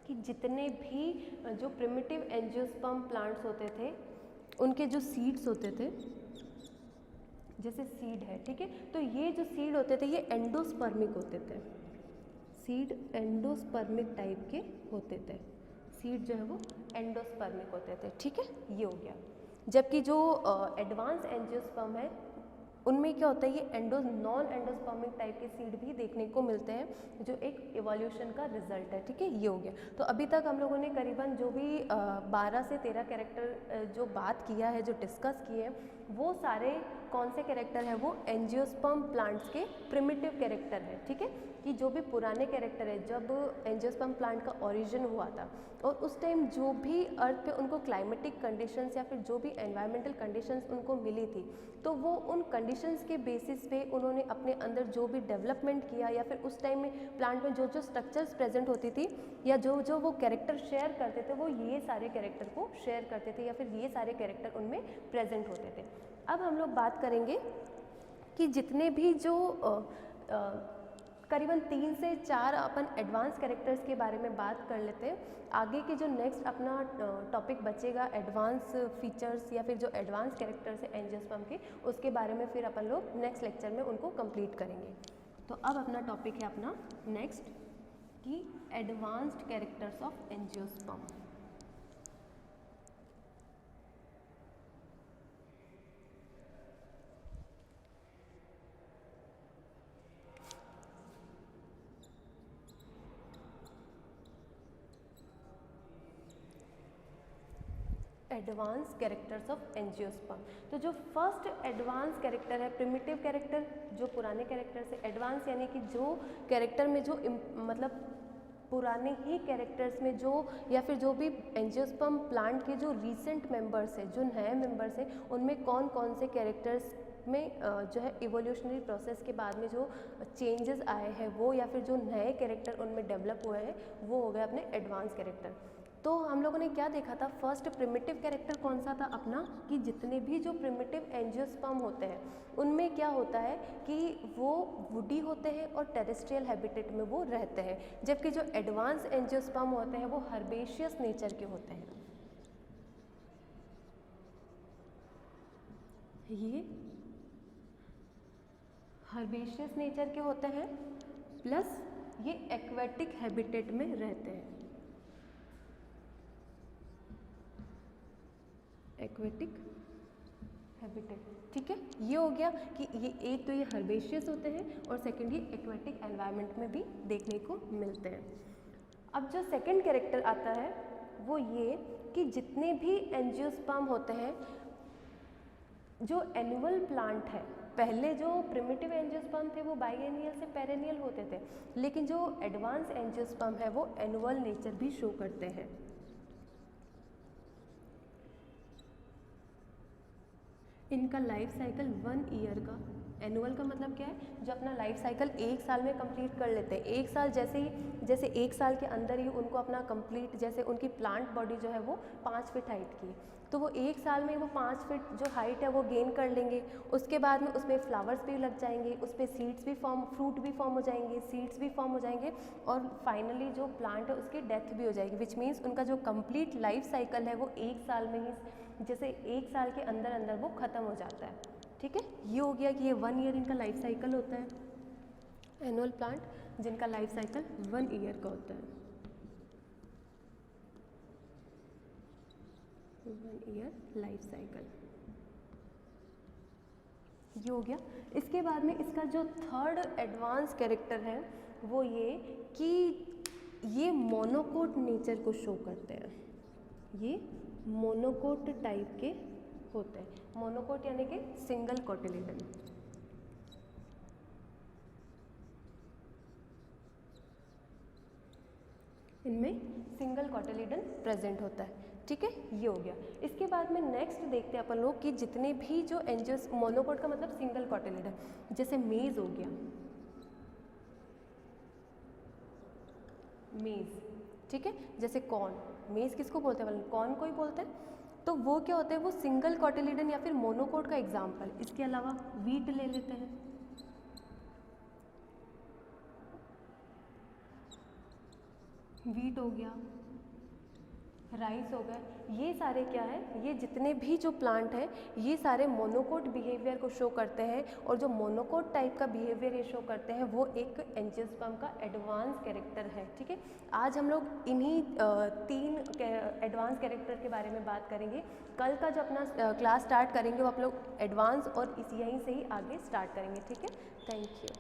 कि जितने भी जो प्रिमिटिव एंजियोस्पर्म प्लांट्स होते थे उनके जो सीड्स होते थे, जैसे सीड है, ठीक है, तो ये जो सीड होते थे ये एंडोस्पर्मिक होते थे, सीड एंडोस्पर्मिक टाइप के होते थे, सीड जो है वो एंडोस्पर्मिक होते थे, ठीक है, ये हो गया। जबकि जो एडवांस एंजियोस्पर्म है उनमें क्या होता है, ये नॉन एंडोस्पर्मिक टाइप के सीड भी देखने को मिलते हैं, जो एक इवोल्यूशन का रिजल्ट है, ठीक है, ये हो गया। तो अभी तक हम लोगों ने करीबन जो भी 12 से 13 कैरेक्टर जो बात किया है, जो डिस्कस किए हैं, वो सारे कौन से कैरेक्टर है, वो एंजियोस्पर्म प्लांट्स के प्रिमिटिव कैरेक्टर है, ठीक है, कि जो भी पुराने कैरेक्टर है, जब एंजियोस्पर्म प्लांट का ओरिजिन हुआ था और उस टाइम जो भी अर्थ पे उनको क्लाइमेटिक कंडीशंस या फिर जो भी एनवायरमेंटल कंडीशंस उनको मिली थी, तो वो उन कंडीशंस के बेसिस पे उन्होंने अपने अंदर जो भी डेवलपमेंट किया या फिर उस टाइम में प्लांट में जो जो स्ट्रक्चर्स प्रेजेंट होती थी या जो जो वो कैरेक्टर शेयर करते थे, वो ये सारे कैरेक्टर को शेयर करते थे या फिर ये सारे कैरेक्टर उनमें प्रेजेंट होते थे। अब हम लोग बात करेंगे कि जितने भी जो करीबन 3 से 4 अपन एडवांस कैरेक्टर्स के बारे में बात कर लेते हैं। आगे के जो नेक्स्ट अपना टॉपिक बचेगा एडवांस फीचर्स या फिर जो एडवांस कैरेक्टर्स है एंजियोस्पर्म के, उसके बारे में फिर अपन लोग नेक्स्ट लेक्चर में उनको कंप्लीट करेंगे। तो अब अपना टॉपिक है अपना नेक्स्ट कि advanced characters of angiosperm. Advance characters of angiosperm. तो जो फर्स्ट एडवांस कैरेक्टर है, प्रिमिटिव कैरेक्टर, जो पुराने कैरेक्टर से एडवांस यानी कि जो कैरेक्टर में जो मतलब पुराने ही कैरेक्टर्स में जो या फिर जो भी एंजियोस्पर्म प्लांट के जो रीसेंट मेंबर्स हैं, जो नए मेंबर्स हैं, उनमें कौन कौन से कैरेक्टर्स में जो है इवोल्यूशनरी प्रोसेस के बाद में जो चेंजेस आए हैं वो या फिर जो नए कैरेक्टर उनमें डेवलप हुए हैं, वो हो गए अपने एडवांस कैरेक्टर। तो हम लोगों ने क्या देखा था, फर्स्ट प्रिमिटिव कैरेक्टर कौन सा था अपना, कि जितने भी जो प्रिमिटिव एंजियोस्पर्म होते हैं उनमें क्या होता है कि वो वुडी होते हैं और टेरेस्ट्रियल हैबिटेट में वो रहते हैं, जबकि जो एडवांस एंजियोस्पर्म होते हैं वो हर्बेशियस नेचर के होते हैं। ये हर्बेशियस नेचर के होते हैं, प्लस ये एक्वेटिक हैबिटेट में रहते हैं, एक्वेटिक हैबिटेट, ठीक है, ये हो गया कि ये एक तो ये हर्बेशियस होते हैं और सेकेंड ये एक्वेटिक एनवायरनमेंट में भी देखने को मिलते हैं। अब जो सेकेंड कैरेक्टर आता है वो ये कि जितने भी एंजियोस्पर्म होते हैं, जो एनुअल प्लांट है, पहले जो प्रिमिटिव एंजियोस्पर्म थे वो बाइएनियल से पेरेनियल होते थे, लेकिन जो एडवांस एंजियोस्पर्म है वो एनुअल नेचर भी शो करते हैं। इनका लाइफ साइकिल 1 ईयर का एनुअल का मतलब क्या है, जो अपना लाइफ साइकिल एक साल में कंप्लीट कर लेते हैं। एक साल जैसे एक साल के अंदर ही उनको अपना कंप्लीट, जैसे उनकी प्लांट बॉडी जो है वो 5 फीट हाइट की है, तो वो एक साल में वो 5 फीट जो हाइट है वो गेन कर लेंगे। उसके बाद में उसमें फ्लावर्स भी लग जाएंगे, उस पर सीड्स भी फॉर्म, फ्रूट भी फॉर्म हो जाएंगे, सीड्स भी फॉर्म हो जाएंगे, और फाइनली जो प्लांट है उसकी डेथ भी हो जाएगी, विच मीन्स उनका जो कंप्लीट लाइफ साइकिल है वो एक साल में ही, जैसे एक साल के अंदर अंदर वो ख़त्म हो जाता है। ठीक है, ये हो गया कि ये 1 ईयर इनका लाइफ साइकिल होता है, एनुअल प्लांट जिनका लाइफ साइकिल 1 ईयर का होता है, 1 ईयर लाइफ साइकिल, ये हो गया। इसके बाद में इसका जो थर्ड एडवांस कैरेक्टर है वो ये कि ये मोनोकोट नेचर को शो करते हैं, ये मोनोकोट टाइप के होते हैं। मोनोकोट यानी कि सिंगल कोटिलेडन, इनमें सिंगल कोटिलेडन प्रेजेंट होता है। ठीक है, ये हो गया। इसके बाद में नेक्स्ट देखते हैं अपन लोग कि जितने भी जो एंजियोस, मोनोकोट का मतलब सिंगल कोटिलेडन, जैसे मेज हो गया, मेज, ठीक है, जैसे कॉर्न, मेज किसको बोलते हैं, कॉर्न को ही बोलते हैं, तो वो क्या होते हैं, वो सिंगल कोटिलेडन या फिर मोनोकोट का एग्जाम्पल। इसके अलावा वीट ले लेते हैं, वीट हो गया, राइस हो गए, ये सारे क्या है, ये जितने भी जो प्लांट है ये सारे मोनोकोट बिहेवियर को शो करते हैं, और जो मोनोकोट टाइप का बिहेवियर ये शो करते हैं वो एक एंजियोस्पर्म का एडवांस कैरेक्टर है। ठीक है, आज हम लोग इन्हीं 3 एडवांस कैरेक्टर के बारे में बात करेंगे। कल का जो अपना क्लास स्टार्ट करेंगे वो आप लोग एडवांस और यहीं से ही आगे स्टार्ट करेंगे। ठीक है, थैंक यू।